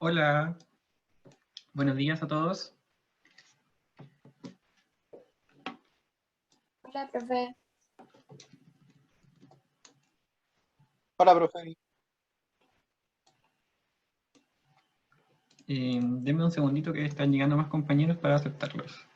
Hola, buenos días a todos. Hola, profe. Hola, profe. Denme un segundito que están llegando más compañeros para aceptarlos.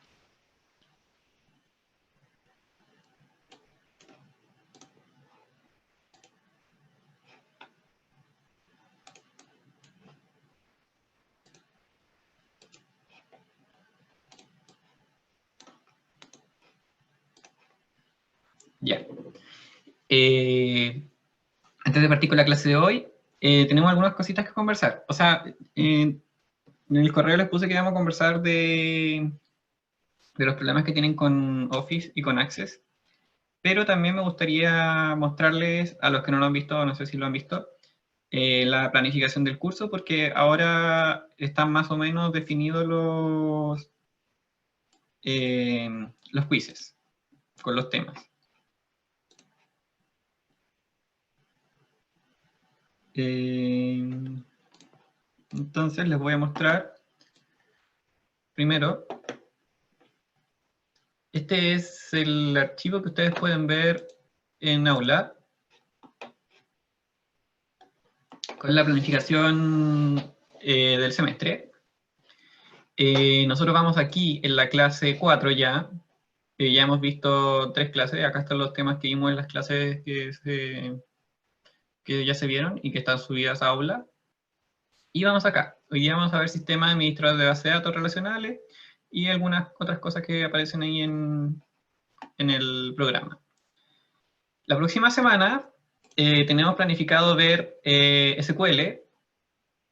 Ya. Antes de partir con la clase de hoy, tenemos algunas cositas que conversar. O sea, en el correo les puse que íbamos a conversar de los problemas que tienen con Office y con Access, pero también me gustaría mostrarles, a los que no lo han visto, no sé si lo han visto, la planificación del curso, porque ahora están más o menos definidos los quizzes con los temas. Entonces les voy a mostrar primero. Este es el archivo que ustedes pueden ver en Aula con la planificación del semestre. Nosotros vamos aquí en la clase 4 ya. Ya hemos visto 3 clases. Acá están los temas que vimos en las clases que ya se vieron y que están subidas a Aula. Y vamos acá. Hoy día vamos a ver sistemas administradores de base de datos relacionales y algunas otras cosas que aparecen ahí en el programa. La próxima semana tenemos planificado ver SQL,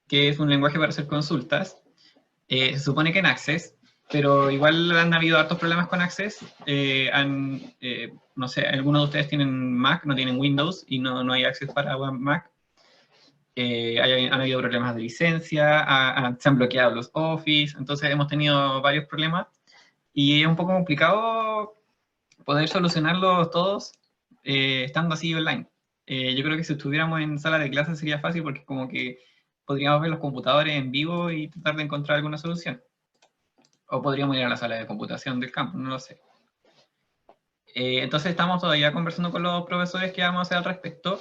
que es un lenguaje para hacer consultas. Se supone que en Access, pero igual han habido hartos problemas con Access. No sé, algunos de ustedes tienen Mac, no tienen Windows y no hay Access para Mac. Han habido problemas de licencia, se han bloqueado los Office, entonces hemos tenido varios problemas y es un poco complicado poder solucionarlos todos estando así online. Yo creo que si estuviéramos en sala de clases sería fácil porque como que podríamos ver los computadores en vivo y tratar de encontrar alguna solución. O podríamos ir a la sala de computación del campus, no lo sé. Entonces estamos todavía conversando con los profesores qué vamos a hacer al respecto.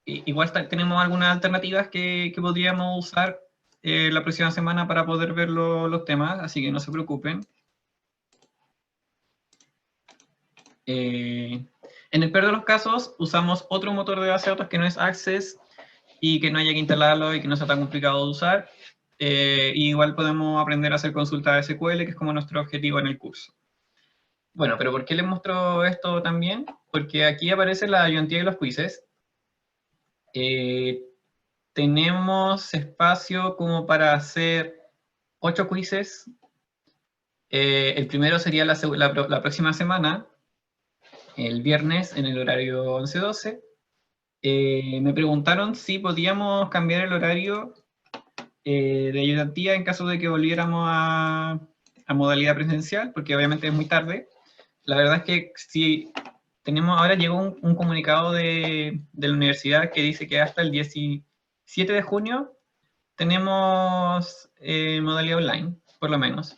Igual tenemos algunas alternativas que podríamos usar la próxima semana para poder ver los temas, así que no se preocupen. En el peor de los casos, usamos otro motor de base de datos que no es Access y que no haya que instalarlo y que no sea tan complicado de usar. Igual podemos aprender a hacer consultas de SQL, que es como nuestro objetivo en el curso. Bueno, pero ¿por qué les muestro esto también? Porque aquí aparece la ayudantía de los quizzes. Tenemos espacio como para hacer 8 quizzes. El primero sería la próxima semana, el viernes en el horario 11-12. Me preguntaron si podíamos cambiar el horario de ayudantía en caso de que volviéramos a modalidad presencial, porque obviamente es muy tarde. La verdad es que si ahora llegó un comunicado de la universidad que dice que hasta el 17 de junio tenemos modalidad online, por lo menos.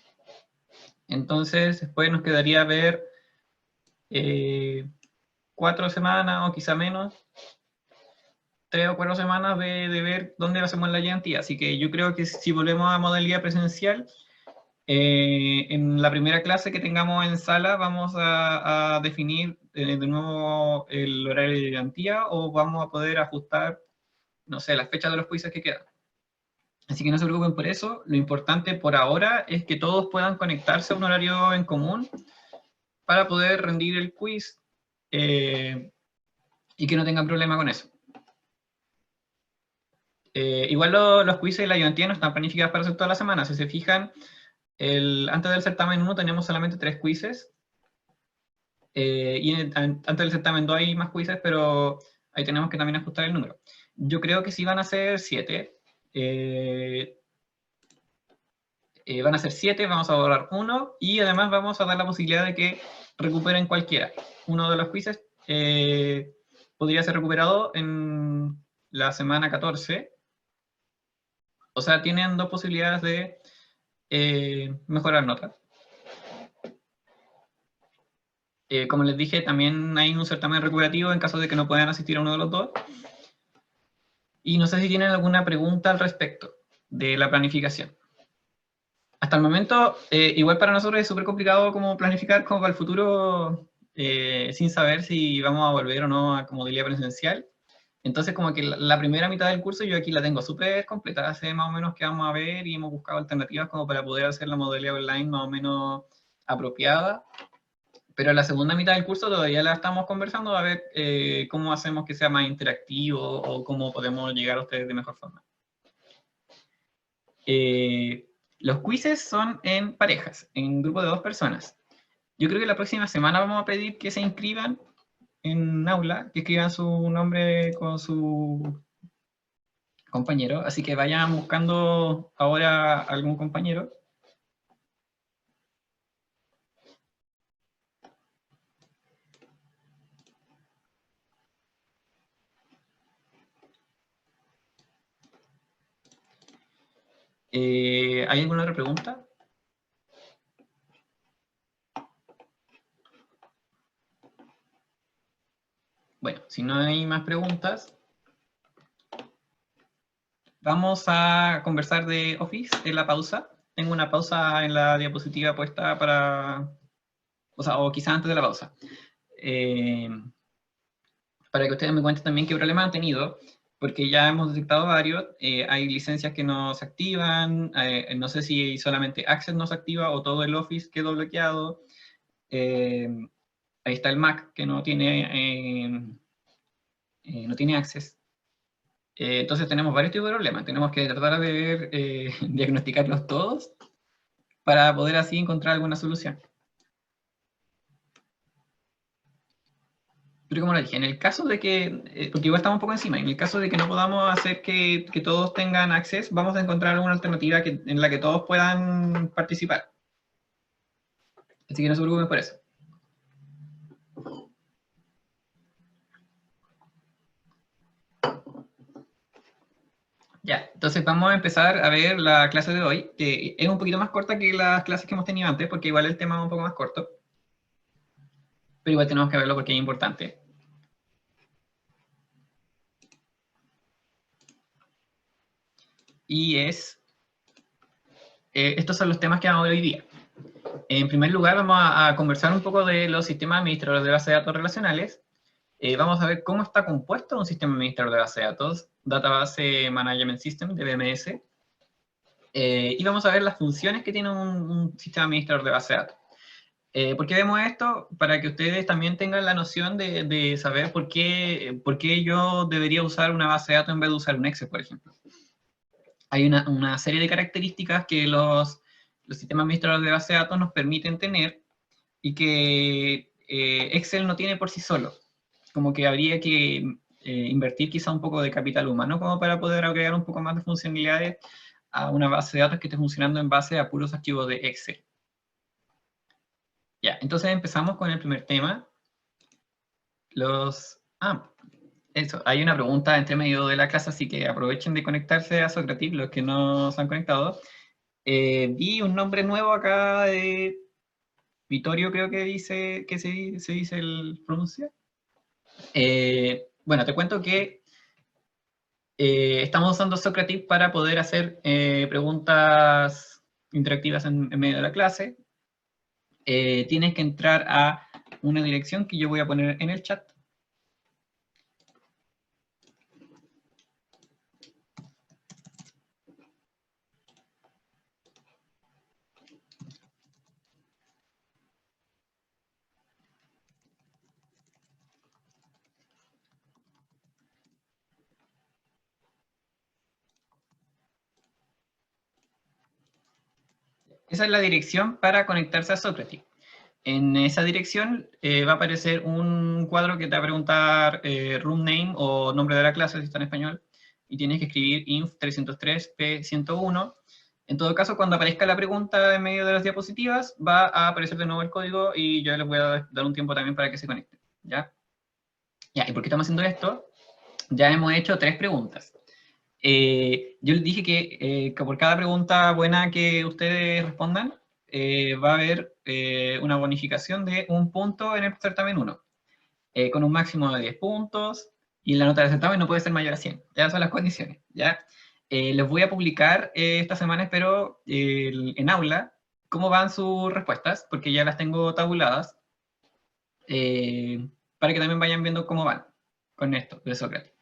Entonces, después nos quedaría ver 4 semanas o quizá menos, 3 o 4 semanas de ver dónde hacemos la ayudantía. Así que yo creo que si volvemos a modalidad presencial, en la primera clase que tengamos en sala vamos a definir de nuevo el horario de ayudantía o vamos a poder ajustar, no sé, las fechas de los quizzes que quedan. Así que no se preocupen por eso. Lo importante por ahora es que todos puedan conectarse a un horario en común para poder rendir el quiz y que no tengan problema con eso. Igual los quizzes y la ayudantía no están planificadas para hacer toda la semana. Si se fijan, antes del certamen 1 tenemos solamente 3 quizzes. Antes del certamen 2 hay más quizzes, pero ahí tenemos que también ajustar el número. Yo creo que sí van a ser 7. Van a ser 7, vamos a borrar 1 y además vamos a dar la posibilidad de que recuperen cualquiera. Uno de los quizzes podría ser recuperado en la semana 14, O sea, tienen dos posibilidades de mejorar nota. Como les dije, también hay un certamen recuperativo en caso de que no puedan asistir a uno de los dos. Y no sé si tienen alguna pregunta al respecto de la planificación. Hasta el momento, igual para nosotros es súper complicado como planificar como para el futuro sin saber si vamos a volver o no a como modalidad presencial. Entonces, como que la primera mitad del curso yo aquí la tengo súper completa. Hace más o menos que vamos a ver y hemos buscado alternativas como para poder hacer la modalidad online más o menos apropiada. Pero la segunda mitad del curso todavía la estamos conversando a ver cómo hacemos que sea más interactivo o cómo podemos llegar a ustedes de mejor forma. Los quizzes son en parejas, en grupo de 2 personas. Yo creo que la próxima semana vamos a pedir que se inscriban en aula, que escriban su nombre con su compañero, así que vayan buscando ahora algún compañero. ¿Hay alguna otra pregunta? Bueno, si no hay más preguntas, vamos a conversar de Office en la pausa. Tengo una pausa en la diapositiva puesta para, o quizás antes de la pausa. Para que ustedes me cuenten también qué problema han tenido, porque ya hemos detectado varios. Hay licencias que no se activan, no sé si solamente Access no se activa o todo el Office quedó bloqueado. Ahí está el Mac que no tiene Access. Entonces tenemos varios tipos de problemas. Tenemos que tratar de ver, diagnosticarlos todos para poder así encontrar alguna solución. Pero como le dije, en el caso de que, porque igual estamos un poco encima, en el caso de que no podamos hacer que todos tengan acceso, vamos a encontrar alguna alternativa en la que todos puedan participar. Así que no se preocupen por eso. Ya, entonces vamos a empezar a ver la clase de hoy, que es un poquito más corta que las clases que hemos tenido antes, porque igual el tema es un poco más corto. Pero igual tenemos que verlo porque es importante. Y estos son los temas que vamos a ver hoy día. En primer lugar, vamos a conversar un poco de los sistemas administradores de base de datos relacionales. Vamos a ver cómo está compuesto un sistema administrador de base de datos, Database Management System, DBMS. Y vamos a ver las funciones que tiene un sistema administrador de base de datos. ¿Por qué vemos esto? Para que ustedes también tengan la noción de saber por qué yo debería usar una base de datos en vez de usar un Excel, por ejemplo. Hay una serie de características que los sistemas administradores de base de datos nos permiten tener y que Excel no tiene por sí solo. Como que habría que invertir quizá un poco de capital humano como para poder agregar un poco más de funcionalidades a una base de datos que esté funcionando en base a puros archivos de Excel. Ya, entonces empezamos con el primer tema. Eso, hay una pregunta entre medio de la clase, así que aprovechen de conectarse a Socrative, los que no se han conectado. Vi un nombre nuevo acá de Vittorio, creo que dice que se dice el pronuncia. Bueno, te cuento que estamos usando Socrative para poder hacer preguntas interactivas en medio de la clase. Tienes que entrar a una dirección que yo voy a poner en el chat. Esa es la dirección para conectarse a Socrative. En esa dirección va a aparecer un cuadro que te va a preguntar room name o nombre de la clase, si está en español, y tienes que escribir inf 303 p101. En todo caso, cuando aparezca la pregunta en medio de las diapositivas, va a aparecer de nuevo el código y yo les voy a dar un tiempo también para que se conecten. ¿Ya? Ya, ¿y por qué estamos haciendo esto? Ya hemos hecho 3 preguntas. Yo les dije que por cada pregunta buena que ustedes respondan, va a haber una bonificación de 1 punto en el certamen 1, con un máximo de 10 puntos, y la nota del certamen no puede ser mayor a 100. Ya son las condiciones, ¿ya? Les voy a publicar esta semana, espero, en aula, cómo van sus respuestas, porque ya las tengo tabuladas, para que también vayan viendo cómo van con esto de Sócrates.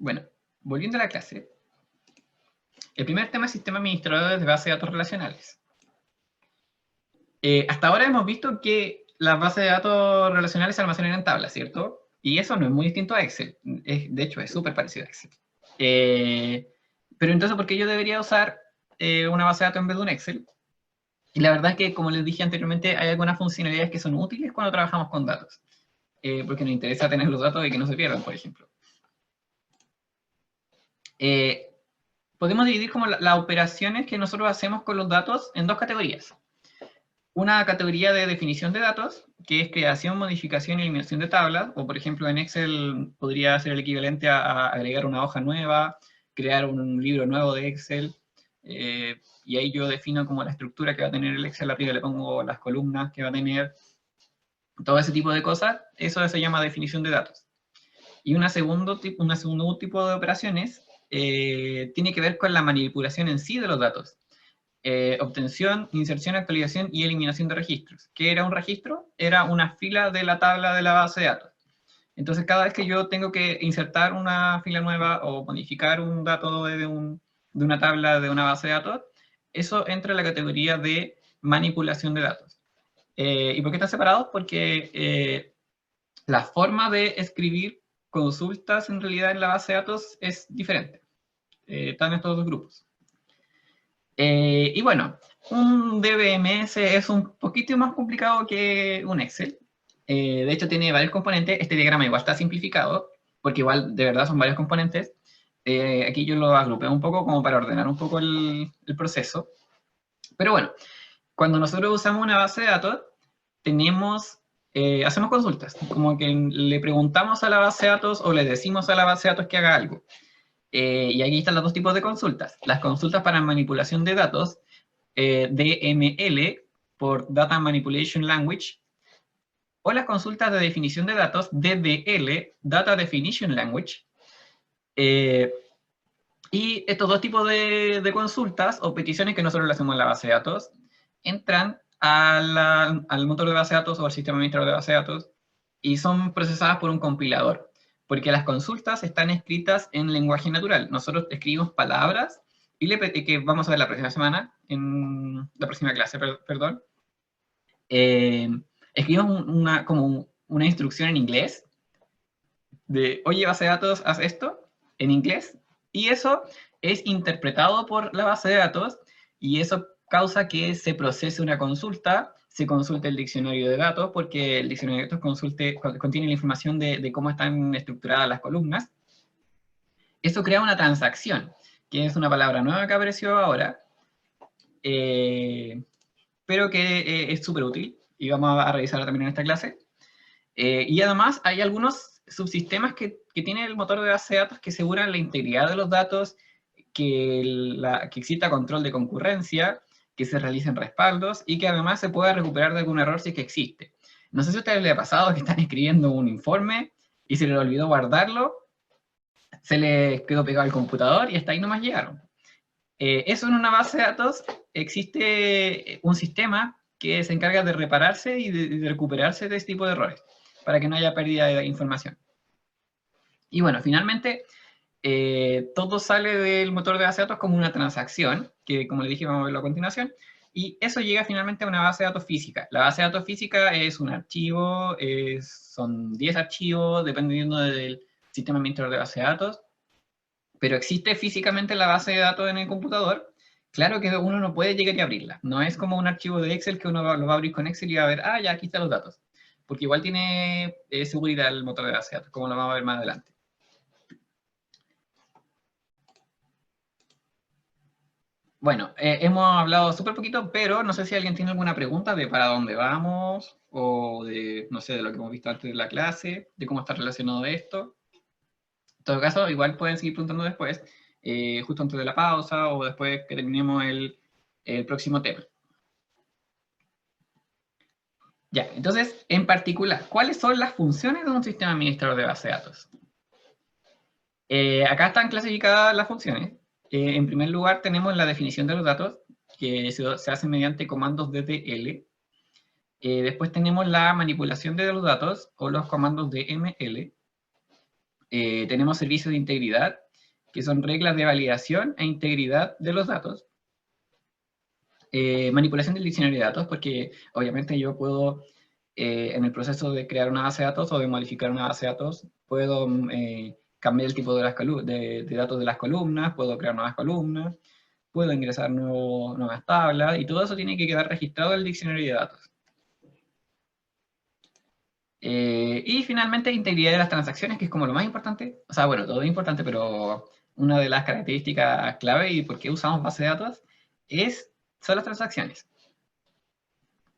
Bueno, volviendo a la clase, el primer tema es sistema administrador de bases de datos relacionales. Hasta ahora hemos visto que las bases de datos relacionales se almacenan en tablas, ¿cierto? Y eso no es muy distinto a Excel. De hecho, es súper parecido a Excel. Pero entonces, ¿por qué yo debería usar una base de datos en vez de un Excel? Y la verdad es que, como les dije anteriormente, hay algunas funcionalidades que son útiles cuando trabajamos con datos. Porque nos interesa tener los datos y que no se pierdan, por ejemplo. Podemos dividir como las operaciones que nosotros hacemos con los datos en 2 categorías. Una categoría de definición de datos, que es creación, modificación y eliminación de tablas, o por ejemplo en Excel podría ser el equivalente a agregar una hoja nueva, crear un libro nuevo de Excel, y ahí yo defino como la estructura que va a tener el Excel, arriba le pongo las columnas que va a tener, todo ese tipo de cosas. Eso se llama definición de datos. Y un segundo tipo de operaciones tiene que ver con la manipulación en sí de los datos. Obtención, inserción, actualización y eliminación de registros. ¿Qué era un registro? Era una fila de la tabla de la base de datos. Entonces, cada vez que yo tengo que insertar una fila nueva o modificar un dato de una tabla de una base de datos, eso entra en la categoría de manipulación de datos. ¿Y por qué están separados? Porque la forma de escribir consultas en realidad en la base de datos es diferente. Están estos 2 grupos. Y bueno, un DBMS es un poquito más complicado que un Excel. De hecho, tiene varios componentes. Este diagrama igual está simplificado, porque igual de verdad son varios componentes. Aquí yo lo agrupé un poco como para ordenar un poco el proceso. Pero bueno, cuando nosotros usamos una base de datos, hacemos consultas. Como que le preguntamos a la base de datos o le decimos a la base de datos que haga algo. Y aquí están los 2 tipos de consultas. Las consultas para manipulación de datos, DML, por Data Manipulation Language, o las consultas de definición de datos, DDL, Data Definition Language. Y estos 2 tipos de consultas o peticiones que nosotros le hacemos a la base de datos, entran al motor de base de datos o al sistema administrador de base de datos, y son procesadas por un compilador. Porque las consultas están escritas en lenguaje natural. Nosotros escribimos palabras, y que vamos a ver la próxima semana, en la próxima clase, perdón. Escribimos como una instrucción en inglés, de, oye, base de datos, haz esto, en inglés, y eso es interpretado por la base de datos, y eso causa que se procese una consulta, se consulte el diccionario de datos, porque el diccionario de datos contiene la información de cómo están estructuradas las columnas. Eso crea una transacción, que es una palabra nueva que apareció ahora, pero que es súper útil, y vamos a revisarla también en esta clase. Y además hay algunos subsistemas que tiene el motor de base de datos que aseguran la integridad de los datos, que exista control de concurrencia, que se realicen respaldos y que además se pueda recuperar de algún error si es que existe. No sé si a ustedes les ha pasado que están escribiendo un informe y se les olvidó guardarlo, se les quedó pegado al computador y hasta ahí nomás llegaron. Eso en una base de datos existe un sistema que se encarga de repararse y de recuperarse de este tipo de errores, para que no haya pérdida de información. Y bueno, finalmente, todo sale del motor de base de datos como una transacción, que como les dije vamos a verlo a continuación, y eso llega finalmente a una base de datos física. La base de datos física es un archivo, son 10 archivos, dependiendo del sistema administrador de base de datos, pero existe físicamente la base de datos en el computador. Claro que uno no puede llegar y abrirla. No es como un archivo de Excel que uno lo va a abrir con Excel y va a ver, ah, ya, aquí están los datos. Porque igual tiene seguridad el motor de base de datos, como lo vamos a ver más adelante. Bueno, hemos hablado súper poquito, pero no sé si alguien tiene alguna pregunta de para dónde vamos, o de, no sé, de lo que hemos visto antes de la clase, de cómo está relacionado esto. En todo caso, igual pueden seguir preguntando después, justo antes de la pausa, o después que terminemos el próximo tema. Ya, entonces, en particular, ¿cuáles son las funciones de un sistema administrador de base de datos? Acá están clasificadas las funciones. En primer lugar, tenemos la definición de los datos, que se hace mediante comandos DTL. Después tenemos la manipulación de los datos, o los comandos DML. Tenemos servicios de integridad, que son reglas de validación e integridad de los datos. Manipulación del diccionario de datos, porque obviamente yo puedo, en el proceso de crear una base de datos o de modificar una base de datos, puedo cambiar el tipo de, de datos de las columnas, puedo crear nuevas columnas, puedo ingresar nuevas tablas, y todo eso tiene que quedar registrado en el diccionario de datos. Y finalmente, integridad de las transacciones, que es como lo más importante. O sea, bueno, todo es importante, pero una de las características clave y por qué usamos base de datos son las transacciones.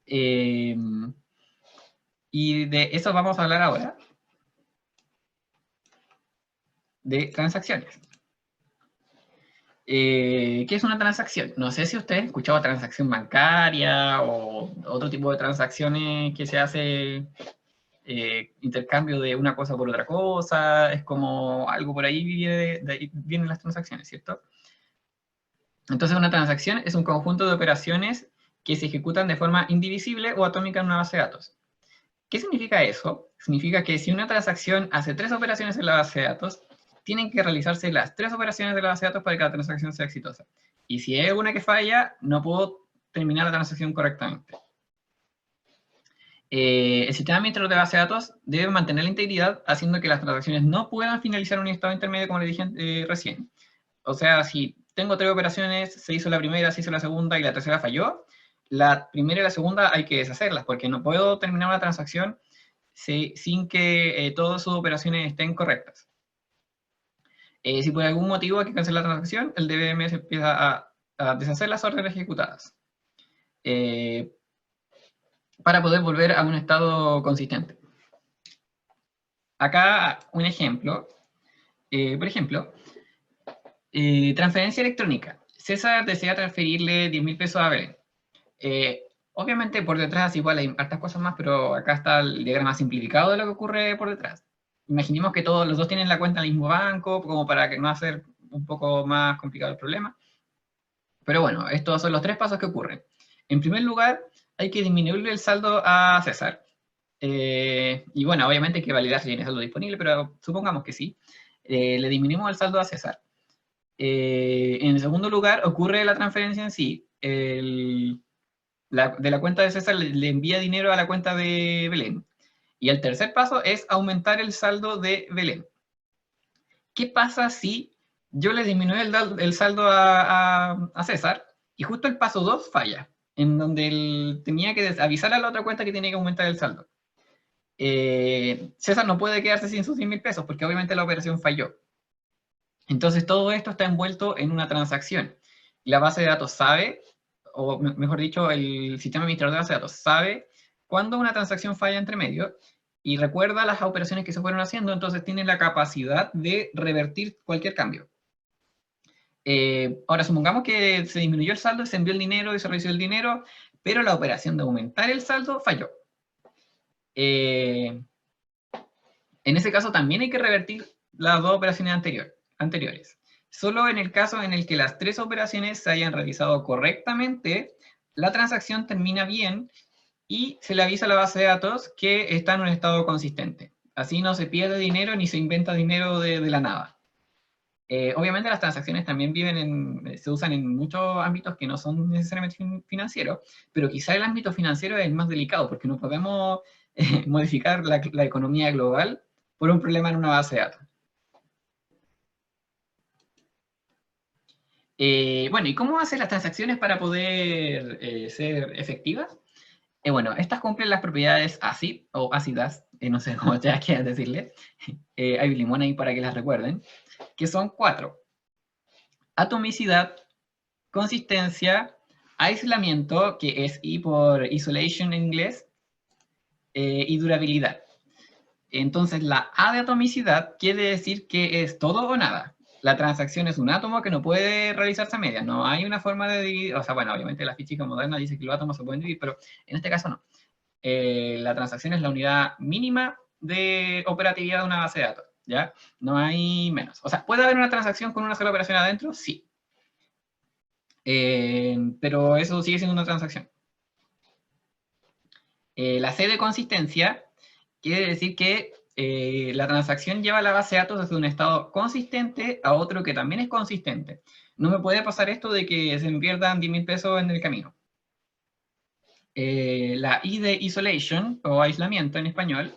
Y de eso vamos a hablar ahora. De transacciones. ¿Qué es una transacción? No sé si ustedes han escuchado transacción bancaria o otro tipo de transacciones que se hace intercambio de una cosa por otra cosa. Es como algo por ahí, de ahí vienen las transacciones, ¿cierto? Entonces una transacción es un conjunto de operaciones que se ejecutan de forma indivisible o atómica en una base de datos. ¿Qué significa eso? Significa que si una transacción hace 3 operaciones en la base de datos, tienen que realizarse las 3 operaciones de la base de datos para que la transacción sea exitosa. Y si hay alguna que falla, no puedo terminar la transacción correctamente. El sistema administrador de base de datos debe mantener la integridad, haciendo que las transacciones no puedan finalizar en un estado intermedio, como le dije recién. O sea, si tengo 3 operaciones, se hizo la primera, se hizo la segunda y la tercera falló, la primera y la segunda hay que deshacerlas, porque no puedo terminar una transacción sin que todas sus operaciones estén correctas. Si por algún motivo hay que cancelar la transacción, el DBMS empieza a deshacer las órdenes ejecutadas para poder volver a un estado consistente. Acá un ejemplo. Por ejemplo, transferencia electrónica. César desea transferirle 10.000 pesos a Belén. Obviamente por detrás igual hay hartas cosas más, pero acá está el diagrama simplificado de lo que ocurre por detrás. Imaginemos que todos los dos tienen la cuenta en el mismo banco, como para que no hacer un poco más complicado el problema. Pero bueno, estos son los 3 pasos que ocurren. En primer lugar, hay que disminuirle el saldo a César. Y bueno, obviamente hay que validar si tiene saldo disponible, pero supongamos que sí. Le disminuimos el saldo a César. En segundo lugar, ocurre la transferencia en sí. De la cuenta de César le envía dinero a la cuenta de Belén. Y el tercer paso es aumentar el saldo de Belén. ¿Qué pasa si yo le disminuyo el saldo a César y justo el paso 2 falla? En donde él tenía que avisar a la otra cuenta que tiene que aumentar el saldo. César no puede quedarse sin sus 100.000 pesos porque obviamente la operación falló. Entonces todo esto está envuelto en una transacción. La base de datos sabe, o mejor dicho, el sistema administrador de base de datos sabe cuándo una transacción falla entre medio y recuerda las operaciones que se fueron haciendo, entonces tiene la capacidad de revertir cualquier cambio. Ahora, supongamos que se disminuyó el saldo, se envió el dinero y se revisó el dinero, pero la operación de aumentar el saldo falló. En ese caso también hay que revertir las 2 operaciones anteriores. Solo en el caso en el que las 3 operaciones se hayan realizado correctamente, la transacción termina bien y se le avisa a la base de datos que está en un estado consistente. Así no se pierde dinero ni se inventa dinero de la nada. Obviamente las transacciones también se usan en muchos ámbitos que no son necesariamente financieros, pero quizá el ámbito financiero es el más delicado porque no podemos modificar la economía global por un problema en una base de datos. Bueno, ¿y cómo hacen las transacciones para poder ser efectivas? Bueno, estas cumplen las propiedades ACID o ácidas, no sé cómo ya quieras decirle. Hay limón ahí para que las recuerden, que son 4. Atomicidad, consistencia, aislamiento, que es I por isolation en inglés, y durabilidad. Entonces, la A de atomicidad quiere decir que es todo o nada. La transacción es un átomo que no puede realizarse a medias. No hay una forma de dividir, o sea, bueno, obviamente la física moderna dice que los átomos se pueden dividir, pero en este caso no. La transacción es la unidad mínima de operatividad de una base de datos, ¿ya? No hay menos. O sea, ¿puede haber una transacción con una sola operación adentro? Sí. Pero eso sigue siendo una transacción. La C de consistencia quiere decir que la transacción lleva la base de datos desde un estado consistente a otro que también es consistente. No me puede pasar esto de que se me pierdan 10.000 pesos en el camino. La I de isolation, o aislamiento en español,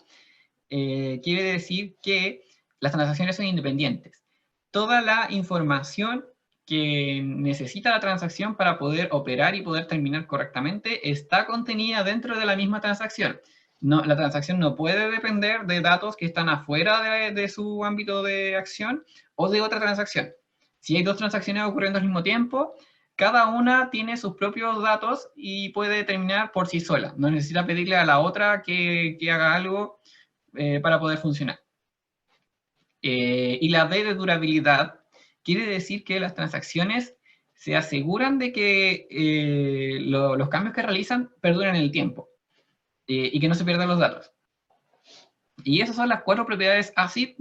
quiere decir que las transacciones son independientes. Toda la información que necesita la transacción para poder operar y poder terminar correctamente está contenida dentro de la misma transacción. No, la transacción no puede depender de datos que están afuera de su ámbito de acción o de otra transacción. Si hay dos transacciones ocurriendo al mismo tiempo, cada una tiene sus propios datos y puede terminar por sí sola. No necesita pedirle a la otra que haga algo para poder funcionar. Y la D de durabilidad quiere decir que las transacciones se aseguran de que los cambios que realizan perduren en el tiempo y que no se pierdan los datos. Y esas son las 4 propiedades ACID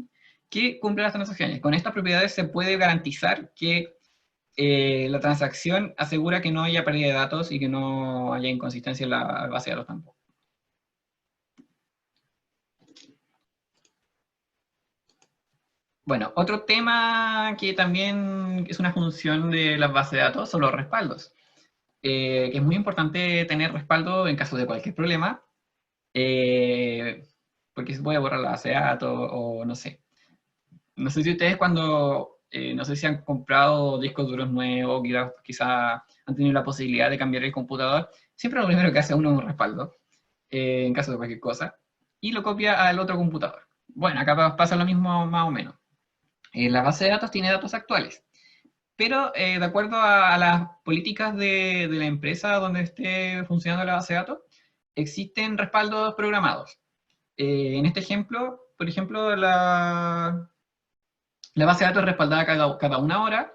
que cumplen las transacciones. Con estas propiedades se puede garantizar que la transacción asegura que no haya pérdida de datos y que no haya inconsistencia en la base de datos tampoco. Bueno, otro tema que también es una función de las bases de datos son los respaldos. Que es muy importante tener respaldo en caso de cualquier problema, porque se puede borrar la base de datos o no sé. No sé si ustedes cuando, no sé si han comprado discos duros nuevos, quizá han tenido la posibilidad de cambiar el computador, siempre lo primero que hace uno es un respaldo, en caso de cualquier cosa, y lo copia al otro computador. Bueno, acá pasa lo mismo más o menos. La base de datos tiene datos actuales, pero de acuerdo a las políticas de la empresa donde esté funcionando la base de datos, existen respaldos programados. En este ejemplo, por ejemplo, la base de datos es respaldada cada 1 hora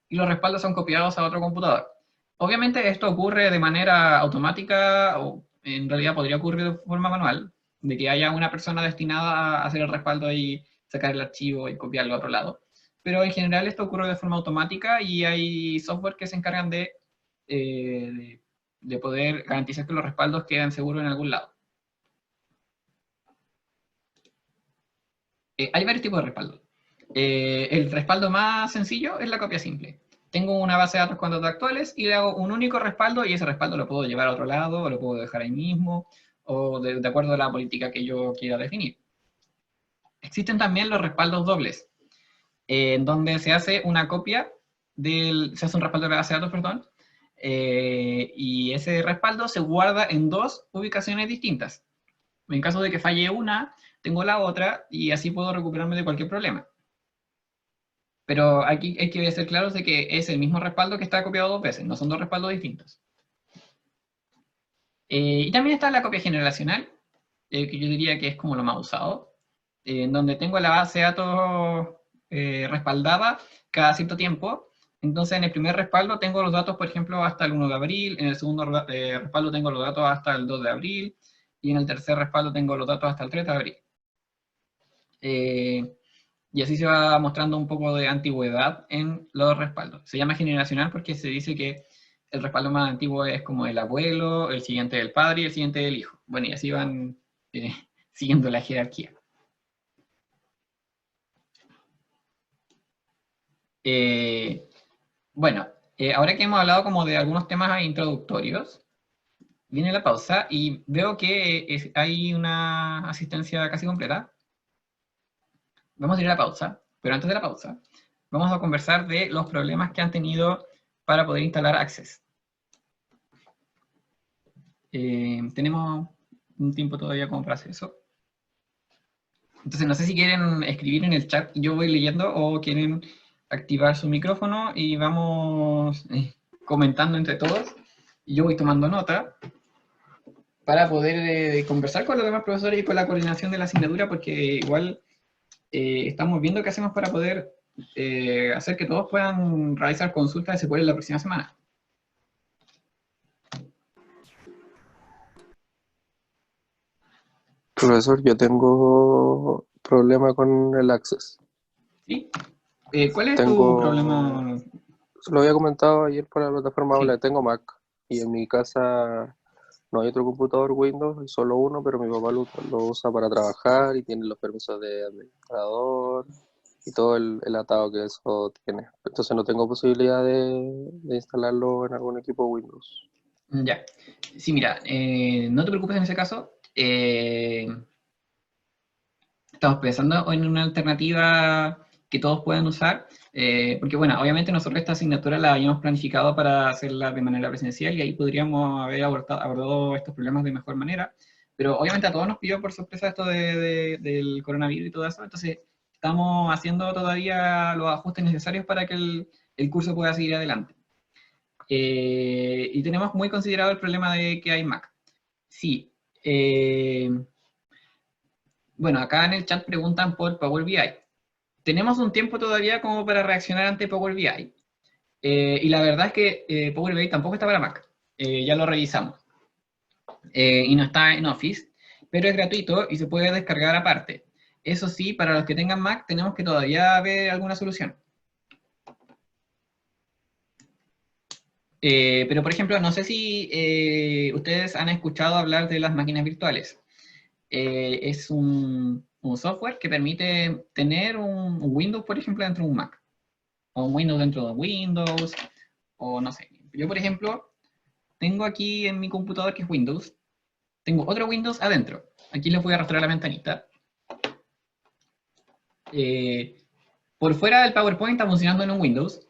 y los respaldos son copiados a otro computador. Obviamente esto ocurre de manera automática o en realidad podría ocurrir de forma manual, de que haya una persona destinada a hacer el respaldo y sacar el archivo y copiarlo a otro lado. Pero en general esto ocurre de forma automática y hay software que se encargan de poder garantizar que los respaldos queden seguros en algún lado. Hay varios tipos de respaldos. El respaldo más sencillo es la copia simple. Tengo una base de datos con datos actuales y le hago un único respaldo y ese respaldo lo puedo llevar a otro lado o lo puedo dejar ahí mismo o de acuerdo a la política que yo quiera definir. Existen también los respaldos dobles, en donde se hace una copia se hace un respaldo de la base de datos, perdón, y ese respaldo se guarda en 2 ubicaciones distintas. En caso de que falle una, tengo la otra y así puedo recuperarme de cualquier problema. Pero aquí hay que ser claros de que es el mismo respaldo que está copiado 2 veces, no son 2 respaldos distintos. Y también está la copia generacional, que yo diría que es como lo más usado, en donde tengo la base de datos respaldada cada cierto tiempo. Entonces en el primer respaldo tengo los datos, por ejemplo, hasta el 1 de abril, en el segundo respaldo tengo los datos hasta el 2 de abril, y en el tercer respaldo tengo los datos hasta el 3 de abril. Y así se va mostrando un poco de antigüedad en los respaldos. Se llama generacional porque se dice que el respaldo más antiguo es como el abuelo, el siguiente del padre y el siguiente del hijo. Bueno, y así van siguiendo la jerarquía. Bueno, ahora que hemos hablado como de algunos temas introductorios, viene la pausa y veo que hay una asistencia casi completa. Vamos a ir a la pausa, pero antes de la pausa, vamos a conversar de los problemas que han tenido para poder instalar Access. Tenemos un tiempo todavía como para hacer eso. Entonces, no sé si quieren escribir en el chat, yo voy leyendo, o quieren activar su micrófono y vamos comentando entre todos, y yo voy tomando nota para poder conversar con los demás profesores y con la coordinación de la asignatura, porque igual estamos viendo qué hacemos para poder hacer que todos puedan realizar consultas de SQL la próxima semana. Profesor, yo tengo problema con el Access. ¿Sí? ¿Cuál es tu Tengo, problema? se lo había comentado ayer por la plataforma Sí. Aula, tengo Mac y en mi casa no hay otro computador Windows, hay solo uno, pero mi papá lo usa para trabajar y tiene los permisos de administrador y todo el atado que eso tiene. Entonces no tengo posibilidad de instalarlo en algún equipo Windows. Ya. Sí, mira, no te preocupes en ese caso. Estamos pensando en una alternativa que todos puedan usar, porque bueno, obviamente nosotros esta asignatura la habíamos planificado para hacerla de manera presencial y ahí podríamos haber abordado estos problemas de mejor manera, pero obviamente a todos nos pilló por sorpresa esto del coronavirus y todo eso, entonces estamos haciendo todavía los ajustes necesarios para que el curso pueda seguir adelante. Y tenemos muy considerado el problema de que hay Mac. Sí. Bueno, acá en el chat preguntan por Power BI. Tenemos un tiempo todavía como para reaccionar ante Power BI. Y la verdad es que Power BI tampoco está para Mac. Ya lo revisamos. Y no está en Office, pero es gratuito y se puede descargar aparte. Eso sí, para los que tengan Mac tenemos que todavía ver alguna solución. Pero, por ejemplo, no sé si ustedes han escuchado hablar de las máquinas virtuales. Es un software que permite tener un Windows, por ejemplo, dentro de un Mac. O un Windows dentro de Windows, o no sé. Yo, por ejemplo, tengo aquí en mi computador, que es Windows, tengo otro Windows adentro. Aquí les voy a arrastrar la ventanita. Por fuera del PowerPoint está funcionando en un Windows.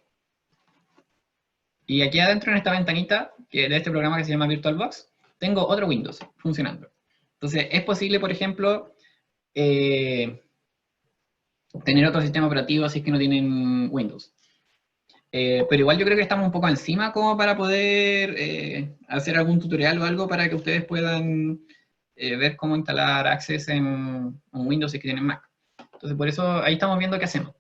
Y aquí adentro en esta ventanita, que de este programa que se llama VirtualBox, tengo otro Windows funcionando. Entonces, es posible, por ejemplo, tener otro sistema operativo si es que no tienen Windows. Pero igual yo creo que estamos un poco encima como para poder hacer algún tutorial o algo para que ustedes puedan ver cómo instalar Access en Windows si es que tienen Mac. Entonces por eso ahí estamos viendo qué hacemos.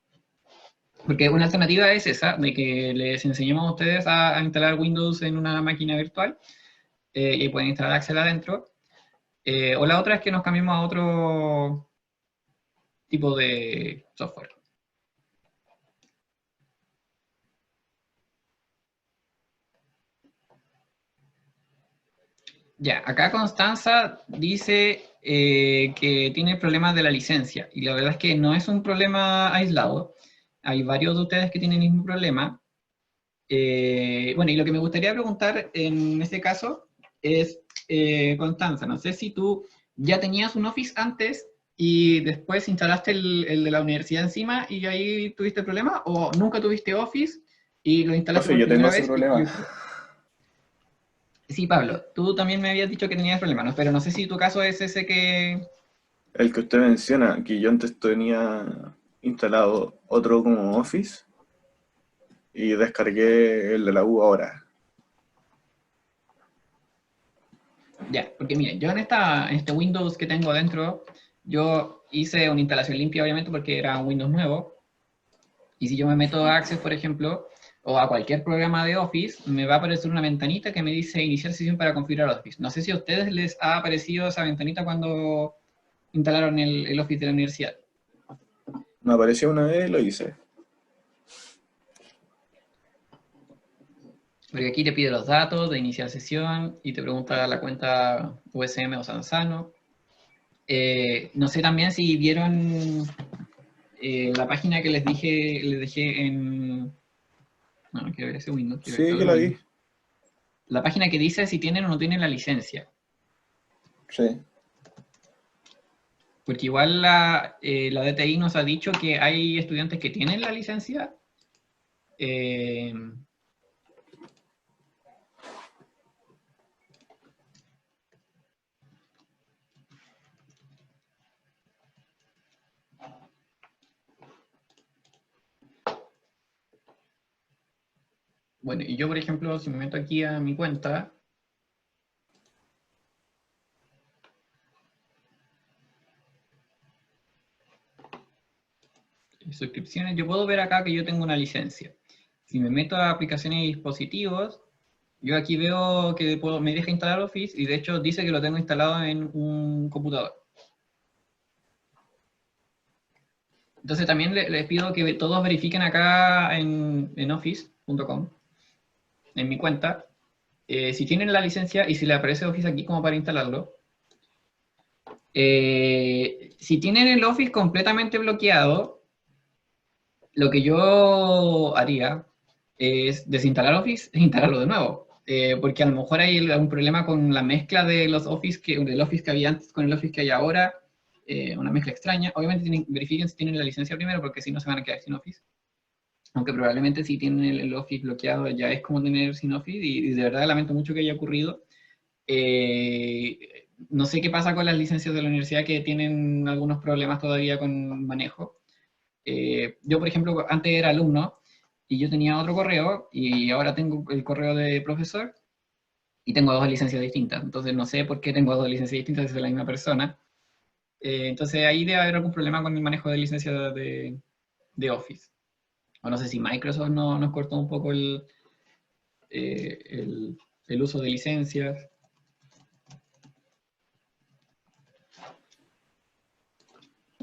Porque una alternativa es esa, de que les enseñemos a ustedes a instalar Windows en una máquina virtual y pueden instalar Access adentro. O la otra es que nos cambiemos a otro tipo de software. Ya, acá Constanza dice que tiene problemas de la licencia, y la verdad es que no es un problema aislado. Hay varios de ustedes que tienen el mismo problema. Bueno, y lo que me gustaría preguntar en este caso es, Constanza, no sé si tú ya tenías un Office antes y después instalaste el de la universidad encima y ahí tuviste el problema, o nunca tuviste Office y lo instalaste Profe, por yo tengo primera ese vez. problema. Sí, Pablo, tú también me habías dicho que tenías problemas, ¿no? Pero no sé si tu caso es ese que... El que usted menciona, que yo antes tenía instalado otro como Office y descargué el de la U ahora. Ya, porque miren, yo en este Windows que tengo dentro, yo hice una instalación limpia, obviamente, porque era un Windows nuevo. Y si yo me meto a Access, por ejemplo, o a cualquier programa de Office, me va a aparecer una ventanita que me dice iniciar sesión para configurar Office. No sé si a ustedes les ha aparecido esa ventanita cuando instalaron el Office de la universidad. Me apareció una vez y lo hice. Porque aquí te pide los datos de iniciar sesión y te pregunta la cuenta USM o Sansano. No sé también si vieron la página que les dejé en... No, no quiero ver ese Windows, quiero ver Sí, el yo otro la Windows. vi. La página que dice si tienen o no tienen la licencia. Sí. Porque igual la DTI nos ha dicho que hay estudiantes que tienen la licencia. eh, Bueno, y yo, por ejemplo, si me meto aquí a mi cuenta, suscripciones, yo puedo ver acá que yo tengo una licencia. Si me meto a aplicaciones y dispositivos, yo aquí veo que me deja instalar Office y de hecho dice que lo tengo instalado en un computador. Entonces también les pido que todos verifiquen acá en office.com, en mi cuenta, si tienen la licencia y si le aparece Office aquí como para instalarlo. Si tienen el Office completamente bloqueado, lo que yo haría es desinstalar Office e instalarlo de nuevo. Porque a lo mejor hay algún problema con la mezcla de los Office del Office que había antes con el Office que hay ahora, una mezcla extraña. Obviamente verifiquen si tienen la licencia primero, porque si no se van a quedar sin Office. Aunque probablemente si tienen el Office bloqueado ya es como tener sin Office, y de verdad lamento mucho que haya ocurrido. No sé qué pasa con las licencias de la universidad que tienen algunos problemas todavía con manejo. Yo, por ejemplo, antes era alumno y yo tenía otro correo y ahora tengo el correo de profesor y tengo dos licencias distintas. Entonces no sé por qué tengo dos licencias distintas si soy la misma persona. Entonces ahí debe haber algún problema con el manejo de licencias de Office. O no sé si Microsoft nos cortó un poco eh, el, el uso de licencias.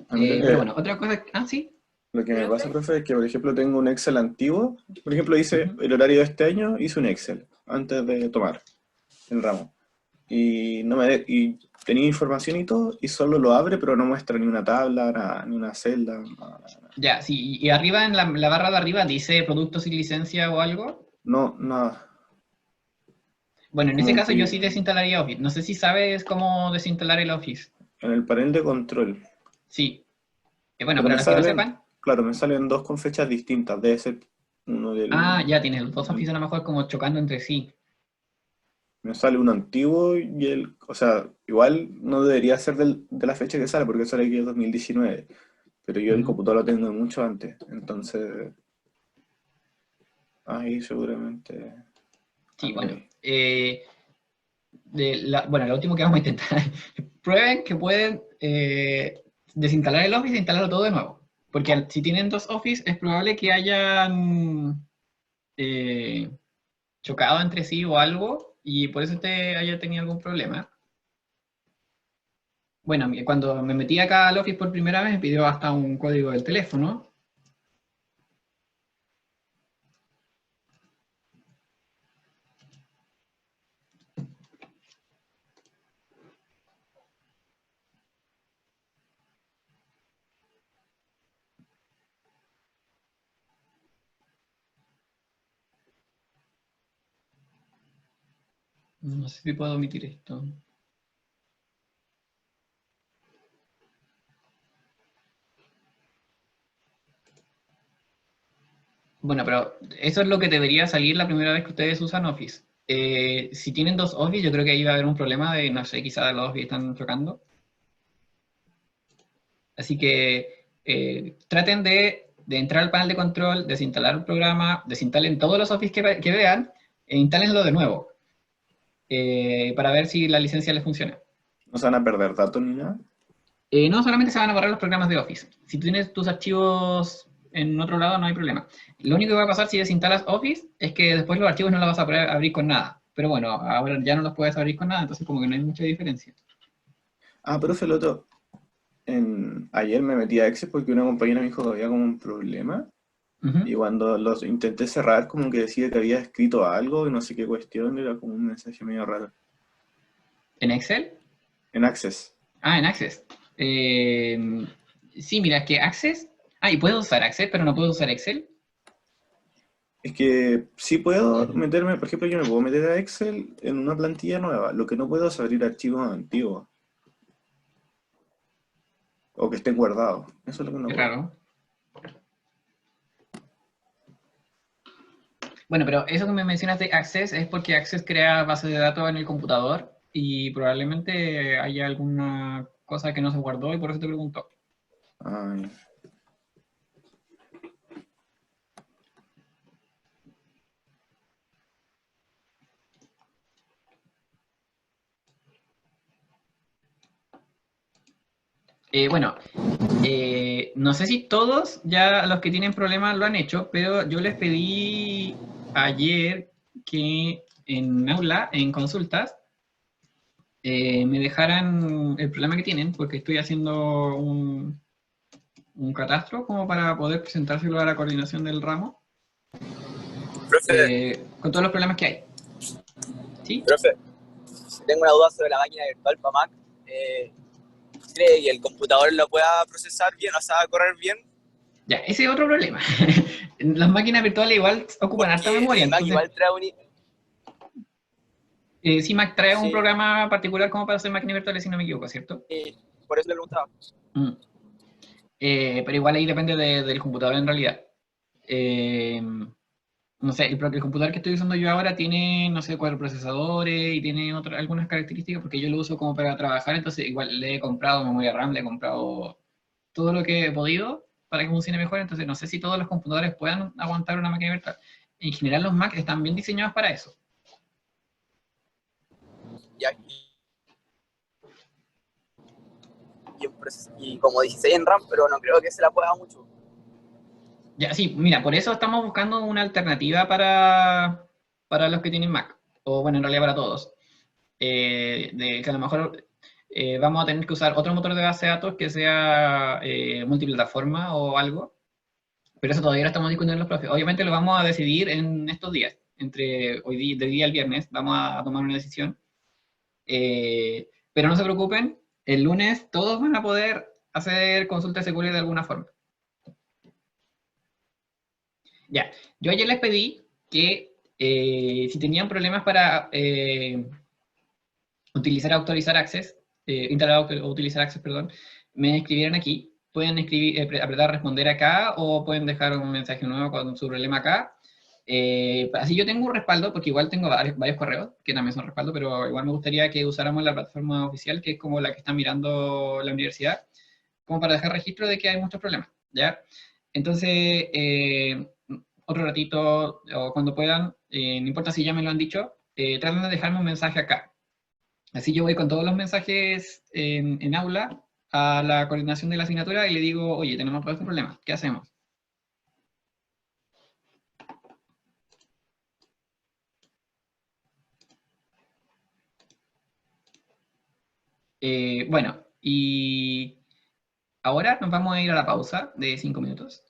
A mí Pero bueno, otra cosa... Ah, sí. lo que me pasa, ¿Profe? profe, es que, por ejemplo, tengo un Excel antiguo. Por ejemplo, hice Ujú. el horario de este año, hice un Excel antes de tomar el ramo. Y, no me, y tenía información y todo, y solo lo abre, pero no muestra ni una tabla, ni una celda. Ya, sí. Y arriba, en la barra de arriba, dice productos sin licencia o algo. No, nada. Bueno, en ese Como caso yo sí que desinstalaría Office. No sé si sabes cómo desinstalar el Office. en el panel de control. Sí. Bueno, Pero para me los que no salen, sepan, claro, me salen dos con fechas distintas. Debe ser uno ya tienes los dos Office a lo mejor como chocando entre sí. me sale uno antiguo y o sea, igual no debería ser de la fecha que sale, porque sale aquí en 2019. Pero yo el Ujú. computador lo tengo de mucho antes. Entonces, ahí seguramente Sí, anda bueno. ahí. Bueno, lo último que vamos a intentar. Prueben que pueden desinstalar el Office e instalarlo todo de nuevo. Porque si tienen dos Office, es probable que hayan eh, chocado entre sí o algo, y por eso usted haya tenido algún problema. Bueno, cuando me metí acá al Office por primera vez, me pidió hasta un código del teléfono. No sé si puedo omitir esto. Bueno, pero eso es lo que debería salir la primera vez que ustedes usan Office. Si tienen dos Office, yo creo que ahí va a haber un problema de, no sé, quizás los Office están chocando. Así que traten de entrar al panel de control, desinstalar el programa, desinstalen todos los Office que vean e instálenlo de nuevo para ver si la licencia les funciona. No se van a perder datos ni nada. No solamente se van a borrar los programas de Office. Si tú tienes tus archivos en otro lado, no hay problema. Lo único que va a pasar si desinstalas Office es que después los archivos no los vas a poder abrir con nada. Pero bueno, ahora ya no los puedes abrir con nada, entonces como que no hay mucha diferencia. Ah, profe, el otro. Ayer me metí a Excel porque una compañera me dijo que había como un problema. Ujú. Y cuando los intenté cerrar, como que decía que había escrito algo y no sé qué cuestión, era como un mensaje medio raro. ¿En Excel? En Access. En Access. Sí, mira, es que Access... y puedo usar Access, pero no puedo usar Excel. Es que sí puedo Ujú. meterme, por ejemplo, yo me puedo meter a Excel en una plantilla nueva. Lo que no puedo es abrir archivos antiguos o que estén guardados. Eso es lo que no Qué puedo. raro. Bueno, pero eso que me mencionas de Access es porque Access crea bases de datos en el computador y probablemente haya alguna cosa que no se guardó y por eso te pregunto. Ay, Bueno, no sé si todos ya los que tienen problemas lo han hecho, pero yo les pedí ayer que en aula, en consultas, me dejaran el problema que tienen, porque estoy haciendo un catastro como para poder presentárselo a la coordinación del ramo, Profe, con todos los problemas que hay. ¿Sí? profe, tengo una duda sobre la máquina virtual para Mac. ¿Cree que el computador lo pueda procesar bien, o sea, correr bien? Ya, ese es otro problema. Las máquinas virtuales igual ocupan harta Porque memoria, el Mac entonces igual trae un... si Mac trae un Sí, programa particular como para hacer máquinas virtuales, si no me equivoco, ¿cierto? por eso le preguntaba. Mm. Pero igual ahí depende del computador en realidad. No sé, el computador que estoy usando yo ahora tiene, no sé, 4 procesadores y tiene algunas características porque yo lo uso como para trabajar, entonces igual le he comprado memoria RAM, le he comprado todo lo que he podido para que funcione mejor, entonces no sé si todos los computadores puedan aguantar una máquina virtual. En general los Mac están bien diseñados para eso. Y, y como 16 en RAM, pero no creo que se la pueda mucho. Ya, sí, mira, por eso estamos buscando una alternativa para los que tienen Mac, o bueno, en realidad para todos. De que a lo mejor vamos a tener que usar otro motor de base de datos que sea multiplataforma o algo, pero eso todavía lo estamos discutiendo en los profes. Obviamente lo vamos a decidir en estos días, entre hoy día, del día al viernes, vamos a tomar una decisión. Pero no se preocupen, el lunes todos van a poder hacer consultas SQL de alguna forma. Ya, yo ayer les pedí que si tenían problemas para autorizar Access, instalar o utilizar Access, perdón, me escribieran aquí. Pueden escribir, apretar responder acá o pueden dejar un mensaje nuevo con su problema acá. Así yo tengo un respaldo, porque igual tengo varios correos que también son respaldo, pero igual me gustaría que usáramos la plataforma oficial, que es como la que está mirando la universidad, como para dejar registro de que hay muchos problemas, ¿ya? Entonces, otro ratito o cuando puedan, no importa si ya me lo han dicho, traten de dejarme un mensaje acá. Así yo voy con todos los mensajes en aula a la coordinación de la asignatura y le digo, oye, tenemos todo este problema, ¿qué hacemos? Bueno, y ahora nos vamos a ir a la pausa de 5 minutos.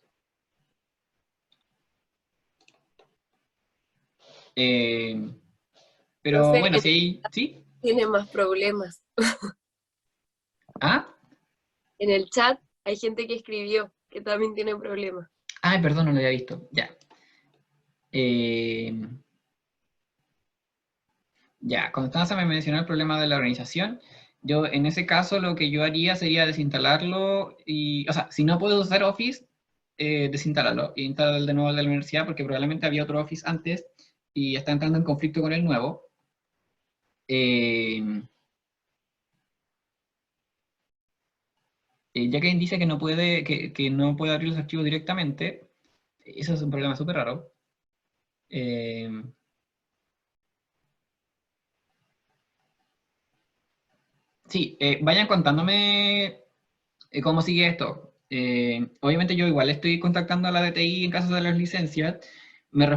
Pero Profe, bueno, si hay... ¿Sí? tiene más problemas. ¿Ah? En el chat hay gente que escribió que también tiene problemas. Ay, perdón, no lo había visto. Ya. Ya, Constanza me mencionó el problema de la organización. Yo, en ese caso, lo que yo haría sería desinstalarlo y, o sea, si no puedo usar Office, desinstalarlo e instalar de nuevo el de la universidad porque probablemente había otro Office antes y está entrando en conflicto con el nuevo. Ya que dice que no puede, que no puede abrir los archivos directamente, eso es un problema súper raro. Eh, sí, vayan contándome cómo sigue esto. Obviamente yo igual estoy contactando a la DTI en caso de las licencias.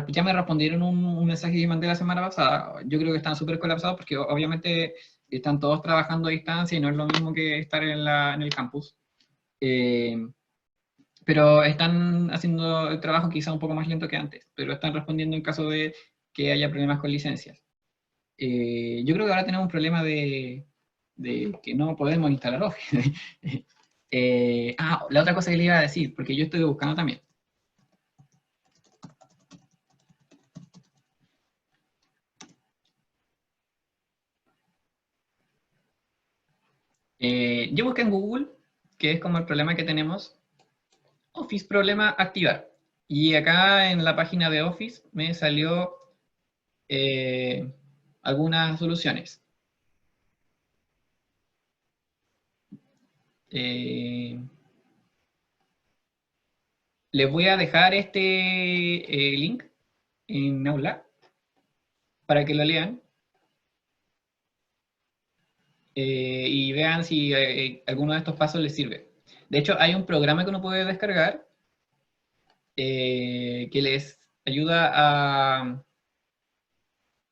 Ya me respondieron un mensaje que mandé la semana pasada. Yo creo que están súper colapsados porque obviamente están todos trabajando a distancia y no es lo mismo que estar en el campus. Eh, pero están haciendo el trabajo quizá un poco más lento que antes, pero están respondiendo en caso de que haya problemas con licencias. Yo creo que ahora tenemos un problema de que no podemos instalar Office. La otra cosa que le iba a decir, porque yo estoy buscando también. Yo busqué en Google, que es como el problema que tenemos, Office problema activar. Y acá en la página de Office me salió algunas soluciones. Eh, Les voy a dejar este link en aula para que lo lean. y vean si alguno de estos pasos les sirve. De hecho, hay un programa que uno puede descargar que les ayuda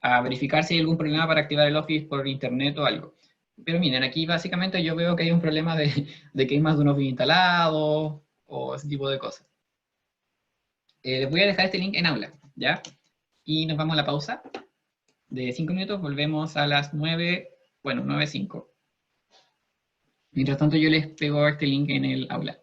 a verificar si hay algún problema para activar el Office por internet o algo. Pero miren, aquí básicamente yo veo que hay un problema de que hay más de un Office instalado o ese tipo de cosas. Les voy a dejar este link en aula, ¿ya? Y nos vamos a la pausa de 5 minutos, volvemos a las 9, bueno, 9:05. Mientras tanto yo les pego este link en el aula.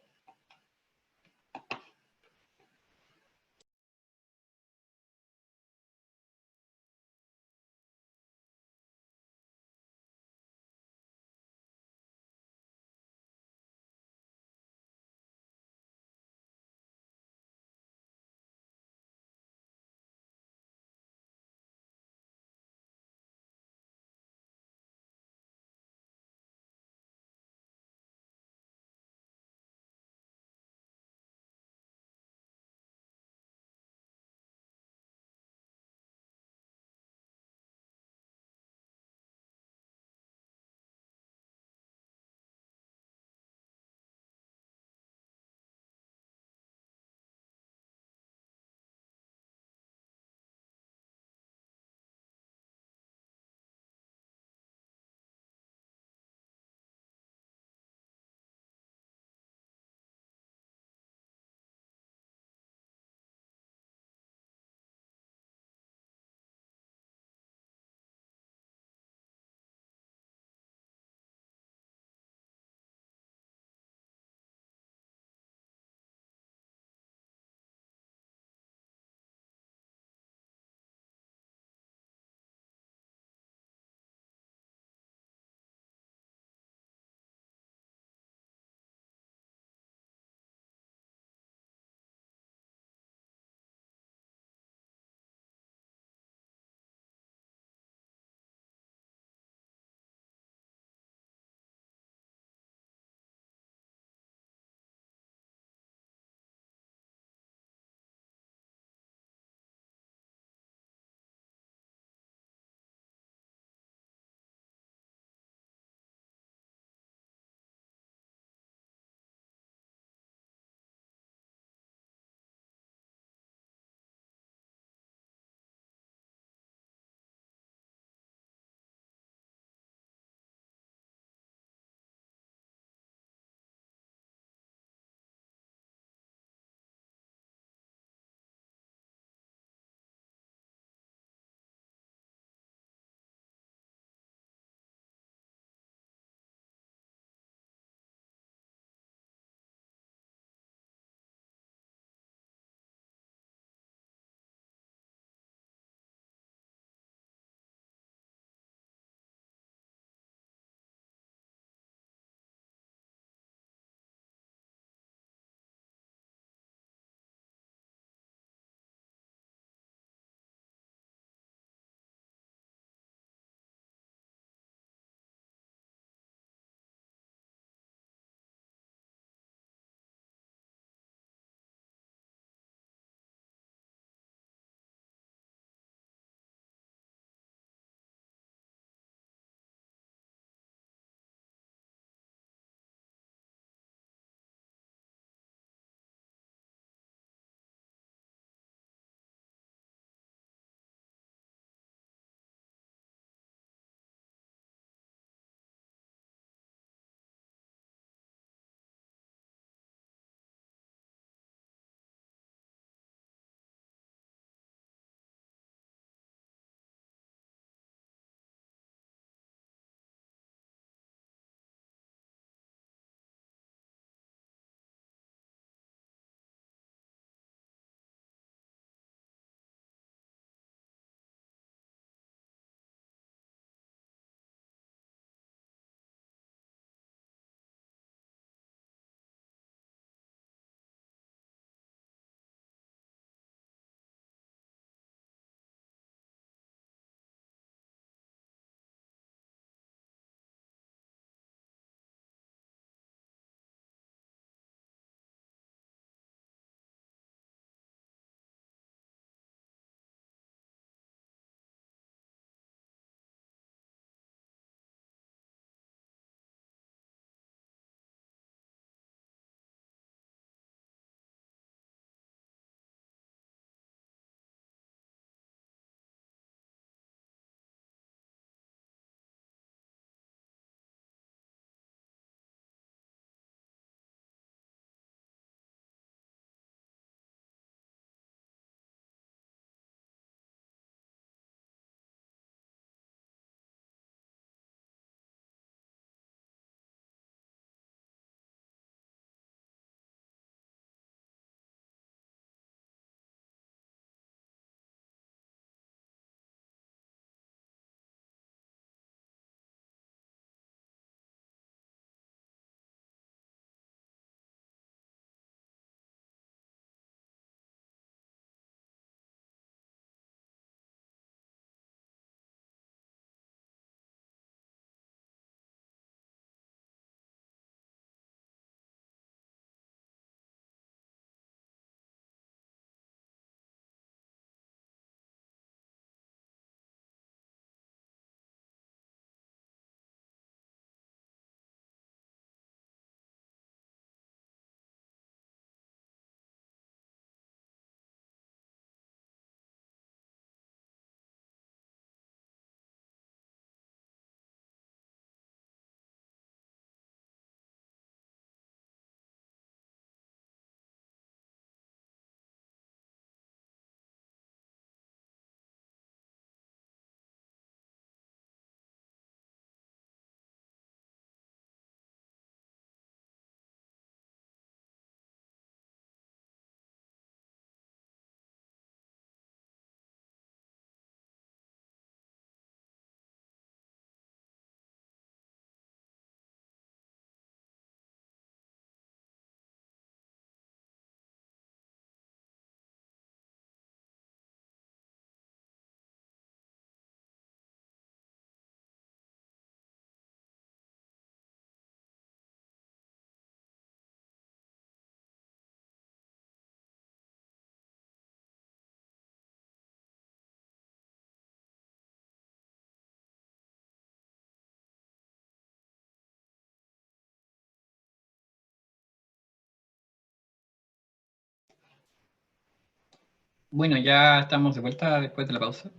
Bueno, ya estamos de vuelta después de la pausa.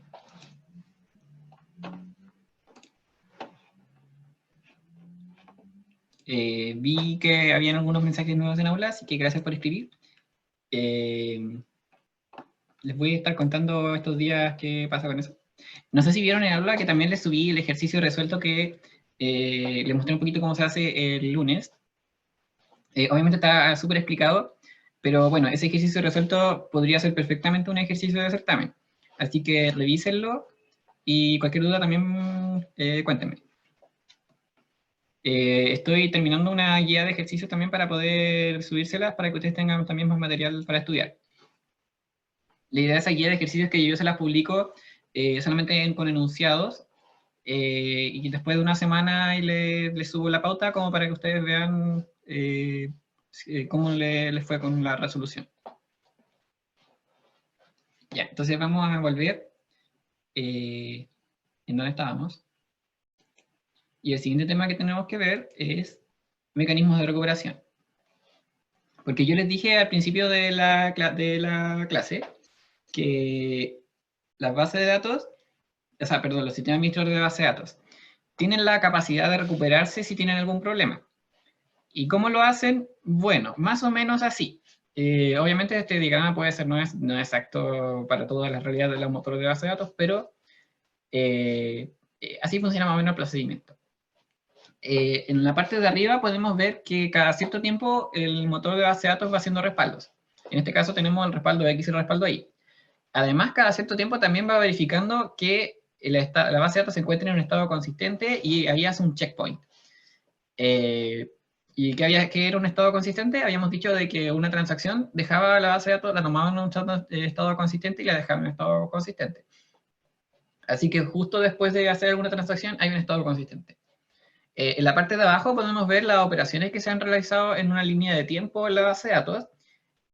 Vi que habían algunos mensajes nuevos en aula, así que gracias por escribir. Les voy a estar contando estos días qué pasa con eso. No sé si vieron en aula que también les subí el ejercicio resuelto que les mostré un poquito cómo se hace el lunes. Obviamente está súper explicado, pero bueno, ese ejercicio resuelto podría ser perfectamente un ejercicio de certamen. Así que revísenlo y cualquier duda también cuéntenme. Estoy terminando una guía de ejercicios también para poder subírselas para que ustedes tengan también más material para estudiar. La idea de esa guía de ejercicios es que yo se las publico solamente con enunciados y después de una semana les subo la pauta como para que ustedes vean cómo les fue con la resolución. Ya, entonces vamos a volver. ¿En dónde estábamos? Y el siguiente tema que tenemos que ver es mecanismos de recuperación. Porque yo les dije al principio de la clase que las bases de datos, o sea, perdón, los sistemas administradores de base de datos, tienen la capacidad de recuperarse si tienen algún problema. ¿Y cómo lo hacen? Bueno, más o menos así. Obviamente este diagrama puede ser no exacto para todas las realidades de los motores de base de datos, pero así funciona más o menos el procedimiento. En la parte de arriba podemos ver que cada cierto tiempo el motor de base de datos va haciendo respaldos. En este caso tenemos el respaldo X y el respaldo Y. Además, cada cierto tiempo también va verificando que la base de datos se encuentre en un estado consistente y ahí hace un checkpoint. ¿Y qué era un estado consistente? Habíamos dicho de que una transacción dejaba la base de datos, la tomaba en un estado consistente y la dejaba en un estado consistente. Así que justo después de hacer alguna transacción hay un estado consistente. En la parte de abajo podemos ver las operaciones que se han realizado en una línea de tiempo en la base de datos,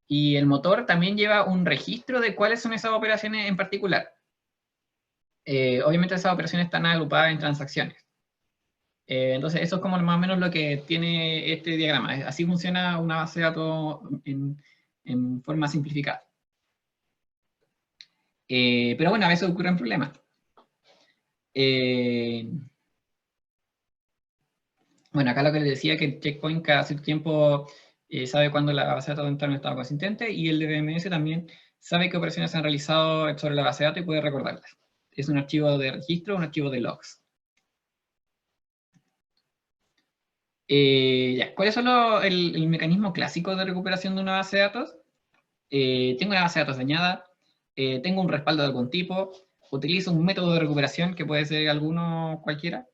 y el motor también lleva un registro de cuáles son esas operaciones en particular. Obviamente esas operaciones están agrupadas en transacciones. Entonces eso es como más o menos lo que tiene este diagrama. Así funciona una base de datos en forma simplificada. Pero bueno, a veces ocurren problemas. Bueno, acá lo que les decía que el checkpoint cada cierto tiempo sabe cuándo la base de datos entra en un estado consistente, y el DBMS también sabe qué operaciones se han realizado sobre la base de datos y puede recordarlas. Es un archivo de registro, un archivo de logs. ¿Cuál es el mecanismo clásico de recuperación de una base de datos? Tengo una base de datos dañada, tengo un respaldo de algún tipo, utilizo un método de recuperación que puede ser alguno cualquiera,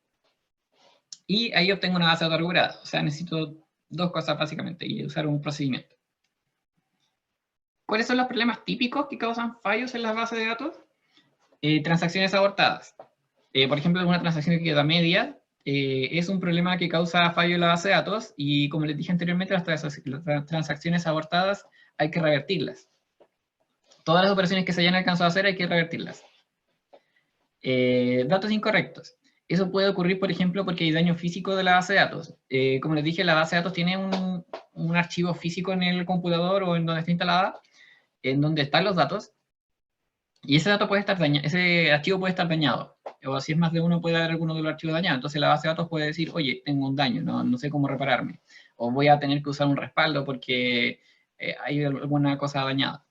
y ahí obtengo una base de datos recuperada. O sea, necesito dos cosas básicamente y usar un procedimiento. ¿Cuáles son los problemas típicos que causan fallos en las bases de datos? Transacciones abortadas. Por ejemplo, alguna transacción que queda media es un problema que causa fallo en la base de datos, y como les dije anteriormente, las transacciones abortadas hay que revertirlas. Todas las operaciones que se hayan alcanzado a hacer hay que revertirlas. Datos incorrectos. Eso puede ocurrir, por ejemplo, porque hay daño físico de la base de datos. Como les dije, la base de datos tiene un archivo físico en el computador o en donde está instalada, en donde están los datos, y ese dato puede estar dañado, ese archivo puede estar dañado, o si es más de uno puede haber alguno de los archivos dañados. Entonces la base de datos puede decir, oye, tengo un daño, no sé cómo repararme, o voy a tener que usar un respaldo porque hay alguna cosa dañada.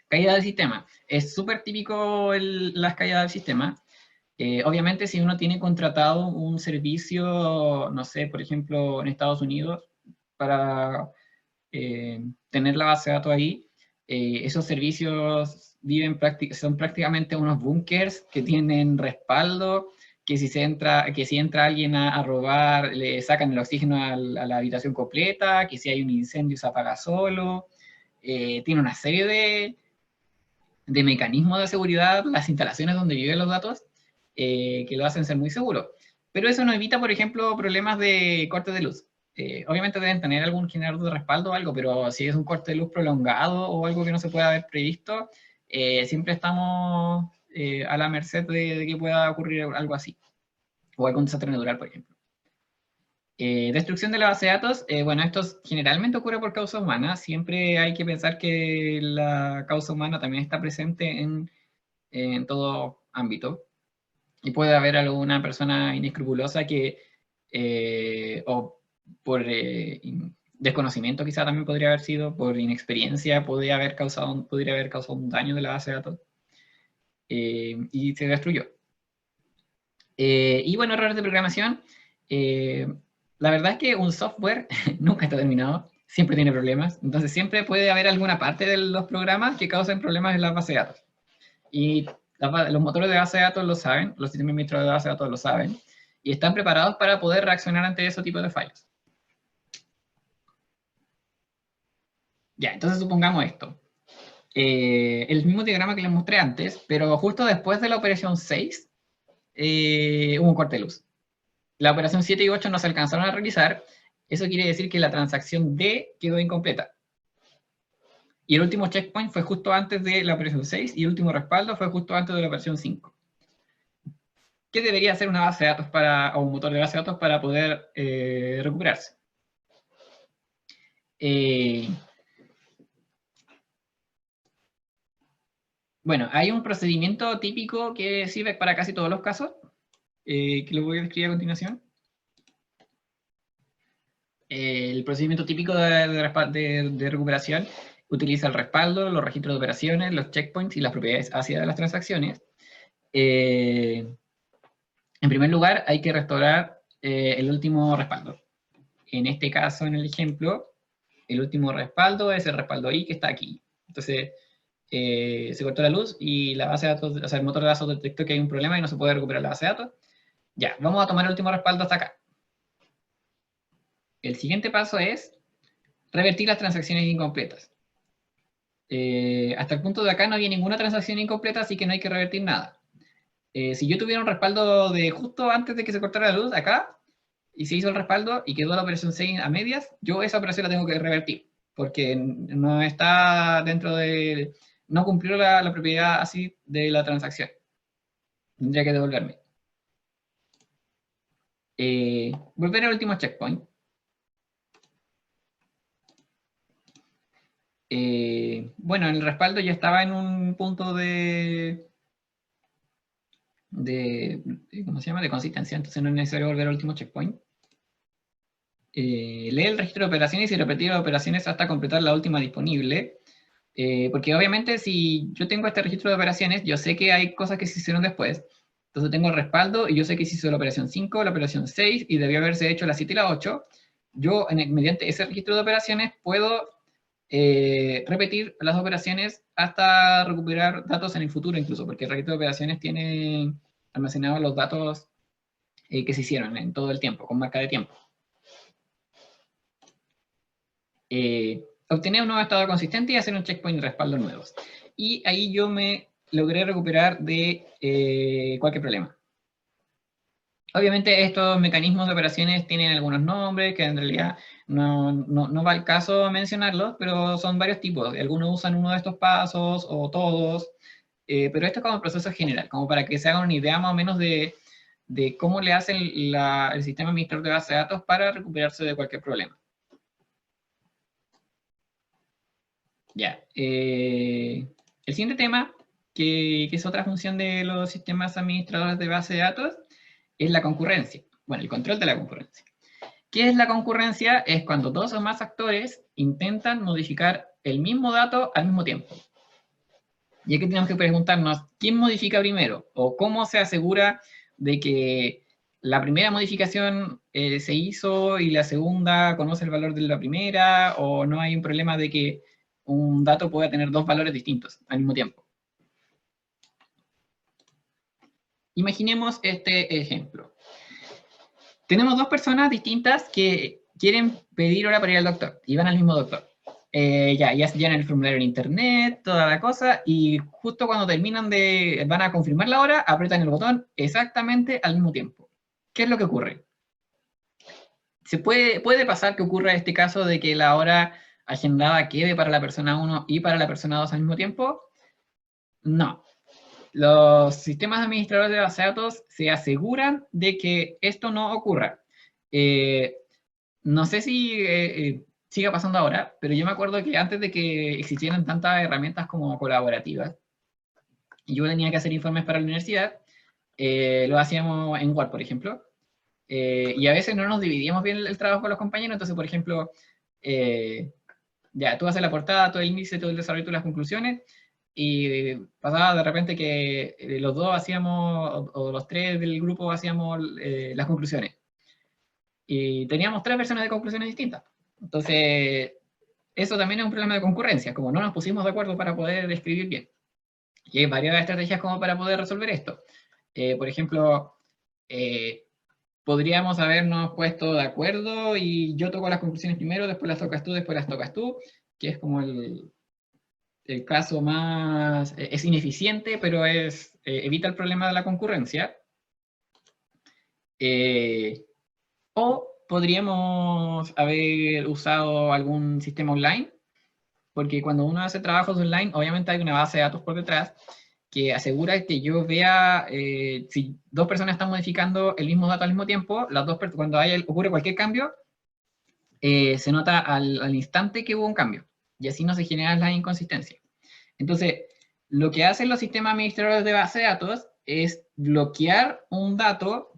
Caída del sistema. Es súper típico las caídas del sistema. Obviamente, si uno tiene contratado un servicio, no sé, por ejemplo, en Estados Unidos, para tener la base de datos ahí, esos servicios son prácticamente unos búnkers que tienen respaldo, que si entra alguien a robar, le sacan el oxígeno a la habitación completa, que si hay un incendio se apaga solo. Tiene una serie de mecanismos de seguridad, las instalaciones donde viven los datos, que lo hacen ser muy seguro. Pero eso no evita, por ejemplo, problemas de corte de luz. Obviamente deben tener algún generador de respaldo o algo, pero si es un corte de luz prolongado o algo que no se pueda haber previsto, siempre estamos a la merced de que pueda ocurrir algo así, o algún desastre natural, por ejemplo. Destrucción de la base de datos, bueno, esto generalmente ocurre por causa humana. Siempre hay que pensar que la causa humana también está presente en todo ámbito. Y puede haber alguna persona inescrupulosa que, o por desconocimiento quizá también podría haber sido, por inexperiencia podría haber causado un daño de la base de datos y se destruyó. Y bueno, errores de programación. La verdad es que un software nunca está terminado, siempre tiene problemas, entonces siempre puede haber alguna parte de los programas que causen problemas en la base de datos. Y los motores de base de datos lo saben, los sistemas administradores de base de datos lo saben, y están preparados para poder reaccionar ante ese tipo de fallos. Ya, entonces supongamos esto. El mismo diagrama que les mostré antes, pero justo después de la operación 6, hubo un corte de luz. La operación 7 y 8 no se alcanzaron a realizar. Eso quiere decir que la transacción D quedó incompleta. Y el último checkpoint fue justo antes de la operación 6 y el último respaldo fue justo antes de la operación 5. ¿Qué debería hacer una base de datos o un motor de base de datos para poder recuperarse? Bueno, hay un procedimiento típico que sirve para casi todos los casos, que lo voy a describir a continuación. El procedimiento típico de recuperación utiliza el respaldo, los registros de operaciones, los checkpoints y las propiedades ácidas de las transacciones. En primer lugar, hay que restaurar el último respaldo. En este caso, en el ejemplo, el último respaldo es el respaldo I que está aquí. Entonces, se cortó la luz y la base de datos, o sea, el motor de datos detectó que hay un problema y no se puede recuperar la base de datos. Ya, vamos a tomar el último respaldo hasta acá. El siguiente paso es revertir las transacciones incompletas. Hasta el punto de acá no había ninguna transacción incompleta, así que no hay que revertir nada. Si yo tuviera un respaldo de justo antes de que se cortara la luz, acá, y se hizo el respaldo y quedó la operación 6 a medias, yo esa operación la tengo que revertir, porque no está dentro de... no cumplió la propiedad así de la transacción. Tendría que devolverme. Volver al último checkpoint. Bueno, el respaldo ya estaba en un punto ¿cómo se llama? De consistencia, entonces no es necesario volver al último checkpoint. Lee el registro de operaciones y repetir las operaciones hasta completar la última disponible. Porque obviamente si yo tengo este registro de operaciones, yo sé que hay cosas que se hicieron después. Entonces tengo el respaldo y yo sé que se hizo la operación 5, la operación 6 y debió haberse hecho la 7 y la 8. Yo, mediante ese registro de operaciones, puedo repetir las operaciones hasta recuperar datos en el futuro incluso, porque el registro de operaciones tiene almacenados los datos que se hicieron en todo el tiempo, con marca de tiempo. Obtener un nuevo estado consistente y hacer un checkpoint de respaldo nuevos. Y ahí yo me logré recuperar de cualquier problema. Obviamente estos mecanismos de operaciones tienen algunos nombres que en realidad no va al caso mencionarlos, pero son varios tipos. Algunos usan uno de estos pasos o todos, pero esto es como un proceso general, como para que se hagan una idea más o menos de cómo le hace el sistema administrador de base de datos para recuperarse de cualquier problema. Ya. El siguiente tema, que es otra función de los sistemas administradores de base de datos, es la concurrencia. Bueno, el control de la concurrencia. ¿Qué es la concurrencia? Es cuando dos o más actores intentan modificar el mismo dato al mismo tiempo. Y aquí tenemos que preguntarnos, ¿quién modifica primero? ¿O cómo se asegura de que la primera modificación se hizo y la segunda conoce el valor de la primera? ¿O no hay un problema de que un dato pueda tener dos valores distintos al mismo tiempo? Imaginemos este ejemplo. Tenemos dos personas distintas que quieren pedir hora para ir al doctor y van al mismo doctor. Ya llenan el formulario en internet, toda la cosa, y justo cuando van a confirmar la hora, aprietan el botón exactamente al mismo tiempo. ¿Qué es lo que ocurre? Puede pasar que ocurra este caso de que la hora agendada quede para la persona 1 y para la persona 2 al mismo tiempo? No. Los sistemas administradores de base de datos se aseguran de que esto no ocurra. no sé si siga pasando ahora, pero yo me acuerdo que antes de que existieran tantas herramientas como colaborativas, y yo tenía que hacer informes para la universidad, lo hacíamos en Word, por ejemplo, y a veces no nos dividíamos bien el trabajo con los compañeros, entonces, por ejemplo, ya, tú haces la portada, todo el índice, todo el desarrollo, todas las conclusiones, y pasaba de repente que los dos hacíamos, o los tres del grupo hacíamos las conclusiones. Y teníamos 3 versiones de conclusiones distintas. Entonces, eso también es un problema de concurrencia, como no nos pusimos de acuerdo para poder escribir bien. Y hay varias estrategias como para poder resolver esto. Por ejemplo, podríamos habernos puesto de acuerdo y yo toco las conclusiones primero, después las tocas tú, que es como el caso más... es ineficiente, pero evita el problema de la concurrencia. O podríamos haber usado algún sistema online, porque cuando uno hace trabajos online, obviamente hay una base de datos por detrás que asegura que yo vea si 2 personas están modificando el mismo dato al mismo tiempo, cuando ocurre cualquier cambio, se nota al instante que hubo un cambio, y así no se generan las inconsistencias. Entonces, lo que hacen los sistemas administradores de base de datos es bloquear un dato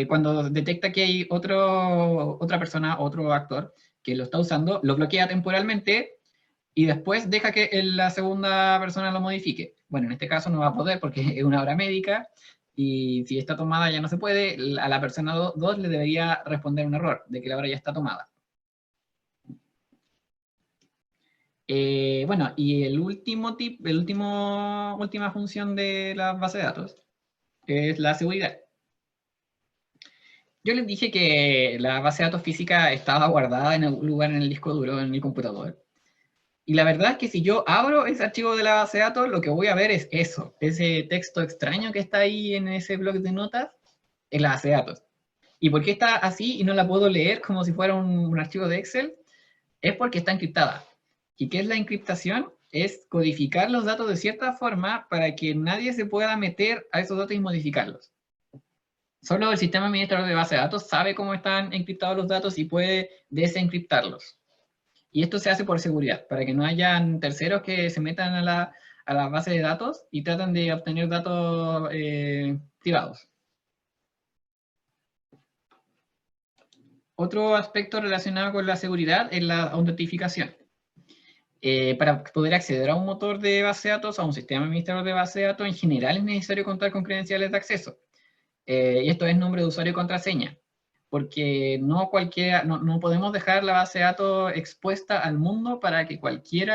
cuando detecta que hay otra persona, otro actor que lo está usando, lo bloquea temporalmente y después deja que la segunda persona lo modifique. Bueno, en este caso no va a poder porque es una hora médica y si está tomada ya no se puede, a la persona 2 le debería responder un error de que la hora ya está tomada. Bueno, y última función de la base de datos es la seguridad. Yo les dije que la base de datos física estaba guardada en algún lugar en el disco duro, en mi computador. Y la verdad es que si yo abro ese archivo de la base de datos, lo que voy a ver es eso, ese texto extraño que está ahí en ese bloc de notas, en la base de datos. ¿Y por qué está así y no la puedo leer como si fuera un archivo de Excel? Es porque está encriptada. ¿Y qué es la encriptación? Es codificar los datos de cierta forma para que nadie se pueda meter a esos datos y modificarlos. Solo el sistema administrador de base de datos sabe cómo están encriptados los datos y puede desencriptarlos. Y esto se hace por seguridad, para que no hayan terceros que se metan a la base de datos y tratan de obtener datos privados. Otro aspecto relacionado con la seguridad es la autentificación. Para poder acceder a un motor de base de datos, a un sistema administrador de base de datos, en general es necesario contar con credenciales de acceso. Y esto es nombre de usuario y contraseña, porque no podemos dejar la base de datos expuesta al mundo para que cualquier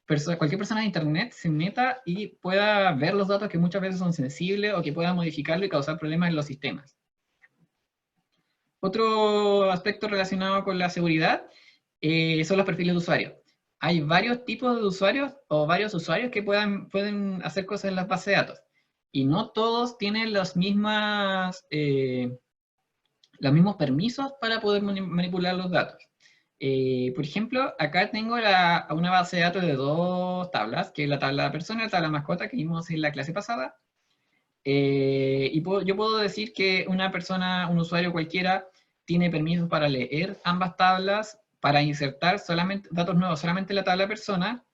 persona de internet se meta y pueda ver los datos que muchas veces son sensibles o que puedan modificarlo y causar problemas en los sistemas. Otro aspecto relacionado con la seguridad son los perfiles de usuario. Hay varios tipos de usuarios o varios usuarios que pueden hacer cosas en las bases de datos. Y no todos tienen los mismos permisos para poder manipular los datos. Por ejemplo, acá tengo una base de datos de 2 tablas, que es la tabla de persona y la tabla de mascota que vimos en la clase pasada. Y yo puedo decir que una persona, un usuario cualquiera, tiene permisos para leer ambas tablas, para insertar datos nuevos solamente en la tabla de persona,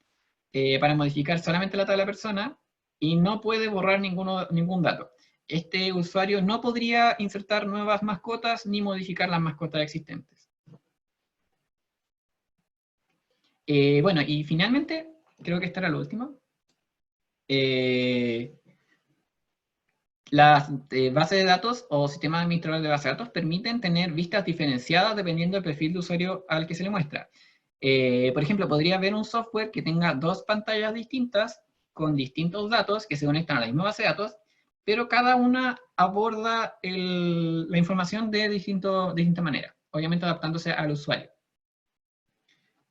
para modificar solamente la tabla de persona, y no puede borrar ningún dato. Este usuario no podría insertar nuevas mascotas ni modificar las mascotas existentes. Bueno, y finalmente, creo que esta era la última. Las bases de datos o sistemas administradores de bases de datos permiten tener vistas diferenciadas dependiendo del perfil de usuario al que se le muestra. Por ejemplo, podría haber un software que tenga 2 pantallas distintas con distintos datos que se conectan a la misma base de datos, pero cada una aborda la información de distinta manera, obviamente adaptándose al usuario.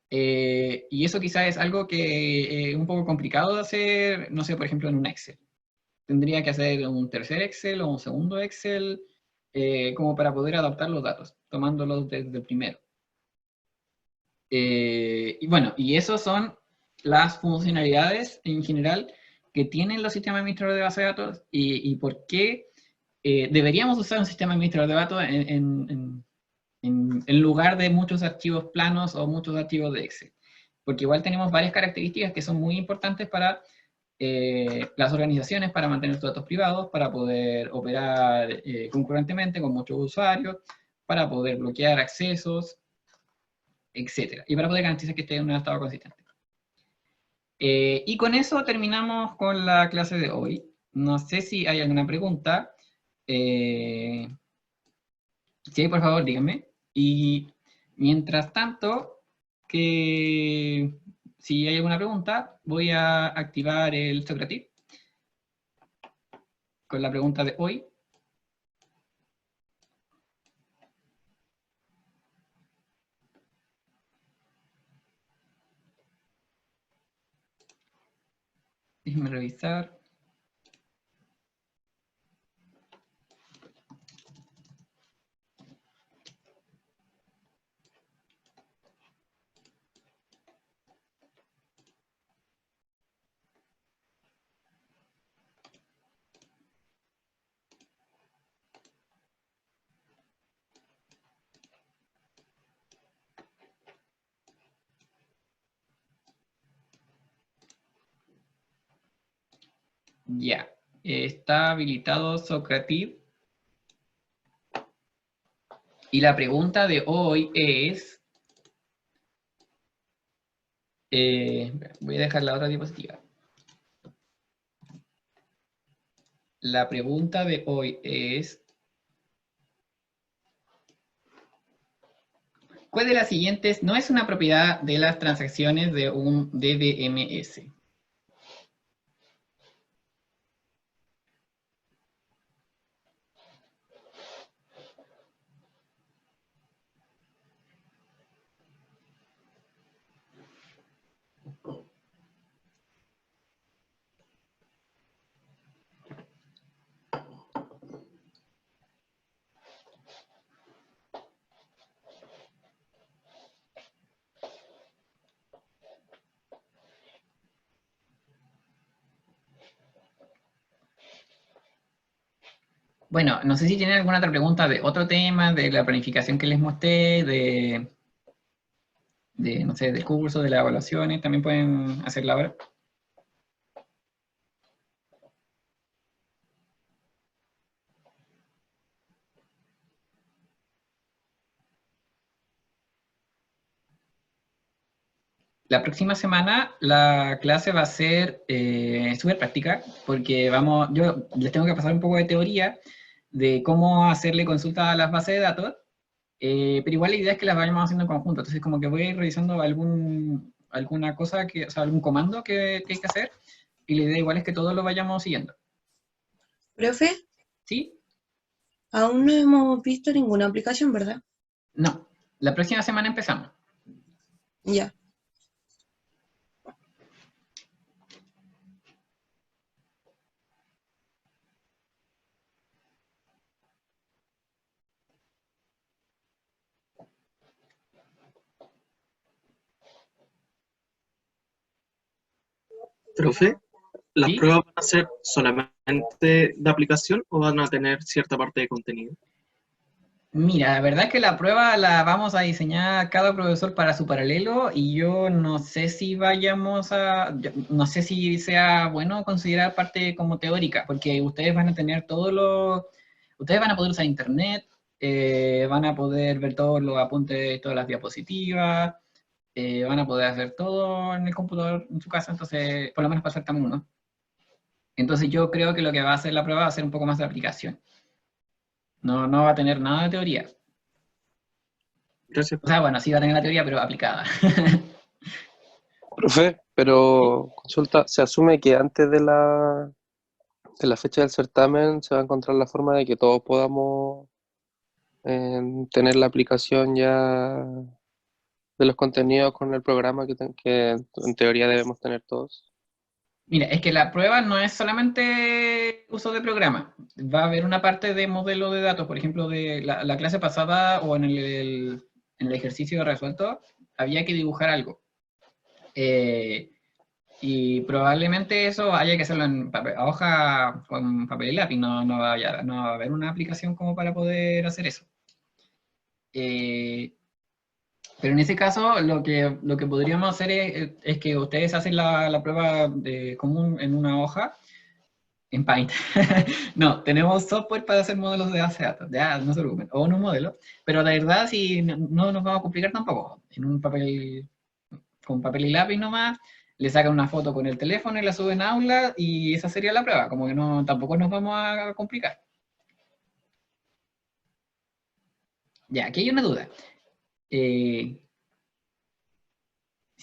Y eso quizás es algo que es un poco complicado de hacer, no sé, por ejemplo, en un Excel. Tendría que hacer un tercer Excel o un segundo Excel como para poder adaptar los datos, tomándolos desde el primero. Y bueno, y esas son las funcionalidades en general que tienen los sistemas administradores de base de datos y por qué deberíamos usar un sistema administrador de datos en en lugar de muchos archivos planos o muchos archivos de Excel. Porque igual tenemos varias características que son muy importantes para las organizaciones, para mantener sus datos privados, para poder operar concurrentemente con muchos usuarios, para poder bloquear accesos, etc. Y para poder garantizar que esté en un estado consistente. Y con eso terminamos con la clase de hoy. No sé si hay alguna pregunta. Si hay, por favor, díganme. Y mientras tanto, si hay alguna pregunta, voy a activar el Socrative con la pregunta de hoy. Déjenme revisar. Ya, está habilitado Socrative. Y la pregunta de hoy es... voy a dejar la otra diapositiva. La pregunta de hoy es... ¿cuál de las siguientes no es una propiedad de las transacciones de un DDMS? Bueno, no sé si tienen alguna otra pregunta de otro tema, de la planificación que les mostré, no sé, del curso, de las evaluaciones, también pueden hacerla ahora. La próxima semana la clase va a ser súper práctica, porque yo les tengo que pasar un poco de teoría de cómo hacerle consulta a las bases de datos, pero igual la idea es que las vayamos haciendo en conjunto, entonces como que voy a ir revisando alguna cosa, o sea, algún comando que hay que hacer, y la idea igual es que todos lo vayamos siguiendo. Profe, ¿Sí? aún no hemos visto ninguna aplicación, ¿verdad? No, la próxima semana empezamos. Ya. Profe, ¿las ¿Sí? pruebas van a ser solamente de aplicación o van a tener cierta parte de contenido? Mira, la verdad es que la prueba la vamos a diseñar cada profesor para su paralelo y yo no sé si no sé si sea bueno considerar parte como teórica, porque ustedes van a tener ustedes van a poder usar internet, van a poder ver todos los apuntes, todas las diapositivas, van a poder hacer todo en el computador en su casa, entonces, por lo menos para hacer también uno. Entonces yo creo que lo que va a hacer la prueba va a ser un poco más de aplicación. No va a tener nada de teoría. Gracias. O sea, bueno, sí va a tener la teoría, pero aplicada. Profe, pero consulta, se asume que antes de la fecha del certamen se va a encontrar la forma de que todos podamos tener la aplicación ya de los contenidos con el programa que en teoría debemos tener todos. Mira, es que la prueba no es solamente uso de programa. Va a haber una parte de modelo de datos, por ejemplo, de la clase pasada o en el ejercicio resuelto, había que dibujar algo. Y probablemente eso haya que hacerlo a hoja con papel y lápiz, no va a haber una aplicación como para poder hacer eso. Pero en ese caso, lo que podríamos hacer es que ustedes hacen la prueba común en una hoja, en Paint. No, tenemos software para hacer modelos de base de datos, ya, no se preocupen, o en un modelo, pero la verdad, si no nos vamos a complicar tampoco, en un papel, con papel y lápiz nomás, le sacan una foto con el teléfono y la suben a Aula, y esa sería la prueba, como que no, tampoco nos vamos a complicar. Ya, aquí hay una duda. Si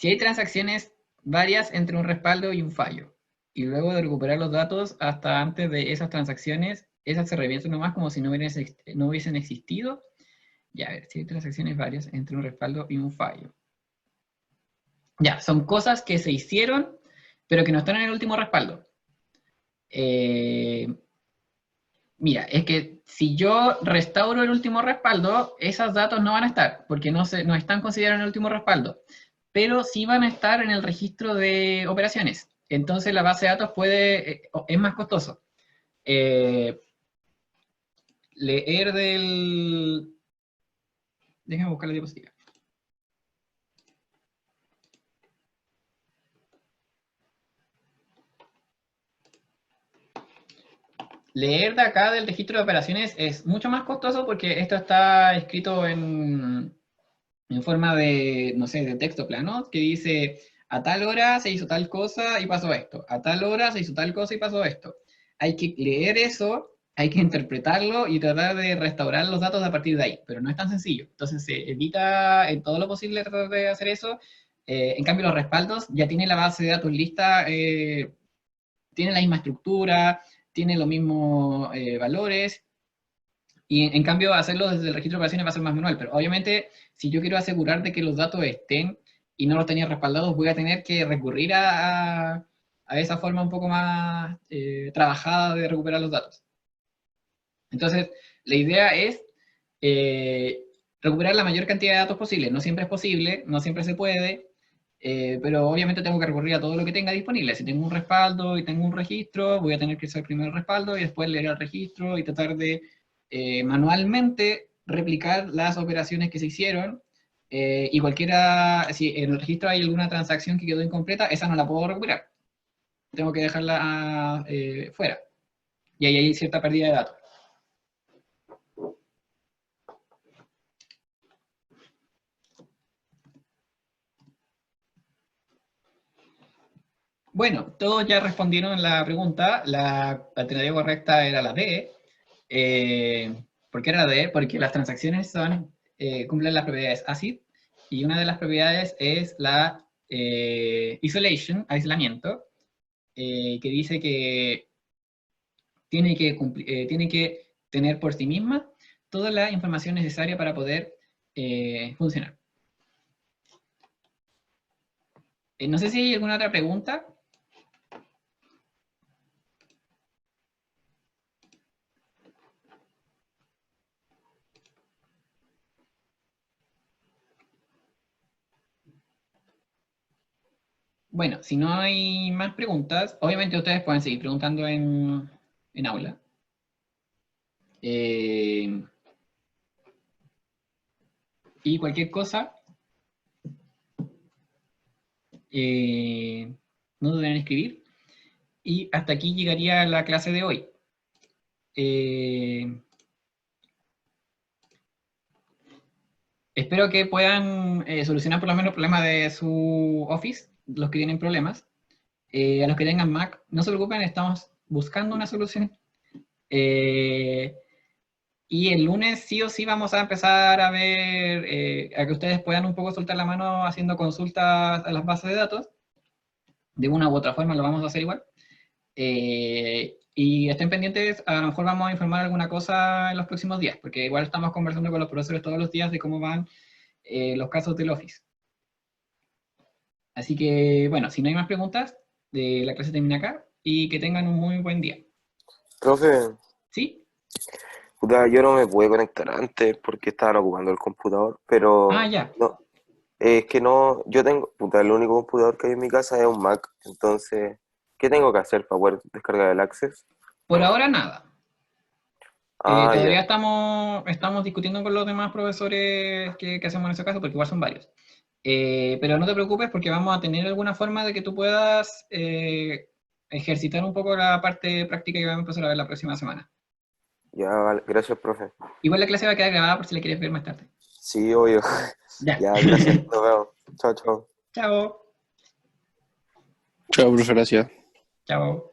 hay transacciones varias entre un respaldo y un fallo, y luego de recuperar los datos hasta antes de esas transacciones, esas se revierten nomás como si no hubiesen existido. Ya, a ver, si hay transacciones varias entre un respaldo y un fallo. Ya, son cosas que se hicieron, pero que no están en el último respaldo. Mira, es que si yo restauro el último respaldo, esos datos no van a estar, porque no están considerados en el último respaldo, pero sí van a estar en el registro de operaciones. Entonces la base de datos es más costoso. Leer del... Déjame buscar la diapositiva. Leer de acá del registro de operaciones es mucho más costoso porque esto está escrito en forma de, no sé, de texto plano, que dice, a tal hora se hizo tal cosa y pasó esto, a tal hora se hizo tal cosa y pasó esto. Hay que leer eso, hay que interpretarlo y tratar de restaurar los datos a partir de ahí, pero no es tan sencillo. Entonces se evita en todo lo posible tratar de hacer eso. En cambio los respaldos ya tienen la base de datos lista, tienen la misma estructura, tienen los mismos valores, y en cambio hacerlo desde el registro de operaciones va a ser más manual, pero obviamente si yo quiero asegurar de que los datos estén y no los tenía respaldados, voy a tener que recurrir a esa forma un poco más trabajada de recuperar los datos. Entonces, la idea es recuperar la mayor cantidad de datos posible. No siempre es posible, no siempre se puede, pero obviamente tengo que recurrir a todo lo que tenga disponible. Si tengo un respaldo y tengo un registro, voy a tener que hacer primero el respaldo y después leer el registro y tratar de manualmente replicar las operaciones que se hicieron, y si en el registro hay alguna transacción que quedó incompleta, esa no la puedo recuperar. Tengo que dejarla fuera. Y ahí hay cierta pérdida de datos. Bueno, todos ya respondieron la pregunta. La alternativa correcta era la D. ¿Por qué era la D? Porque las transacciones cumplen las propiedades ACID, y una de las propiedades es la isolation, aislamiento, que dice que tiene que tener por sí misma toda la información necesaria para poder funcionar. No sé si hay alguna otra pregunta. Bueno, si no hay más preguntas, obviamente ustedes pueden seguir preguntando en aula. Y cualquier cosa, no duden en escribir. Y hasta aquí llegaría la clase de hoy. Espero que puedan solucionar por lo menos el problema de su Office, los que tienen problemas. A los que tengan Mac, no se preocupen, estamos buscando una solución. Y el lunes sí o sí vamos a empezar a ver, a que ustedes puedan un poco soltar la mano haciendo consultas a las bases de datos. De una u otra forma lo vamos a hacer igual. Y estén pendientes, a lo mejor vamos a informar alguna cosa en los próximos días, porque igual estamos conversando con los profesores todos los días de cómo van los casos del Office. Así que, bueno, si no hay más preguntas, la clase termina acá, y que tengan un muy buen día. Profe, ¿Sí? puta, yo no me pude conectar antes porque estaban ocupando el computador, pero Ah, ya. no, es que no, yo tengo, puta, el único computador que hay en mi casa es un Mac, entonces, ¿qué tengo que hacer para poder descargar el Access? Por ahora nada. Todavía ya. estamos discutiendo con los demás profesores qué hacemos en ese caso, porque igual son varios. Pero no te preocupes porque vamos a tener alguna forma de que tú puedas ejercitar un poco la parte práctica que vamos a empezar a ver la próxima semana. Ya, vale. Gracias, profe. Igual la clase va a quedar grabada por si la quieres ver más tarde. Sí, obvio. Ya. Ya, gracias. Nos vemos. Chao, chao. Chao. Chao, profe, gracias. Chao.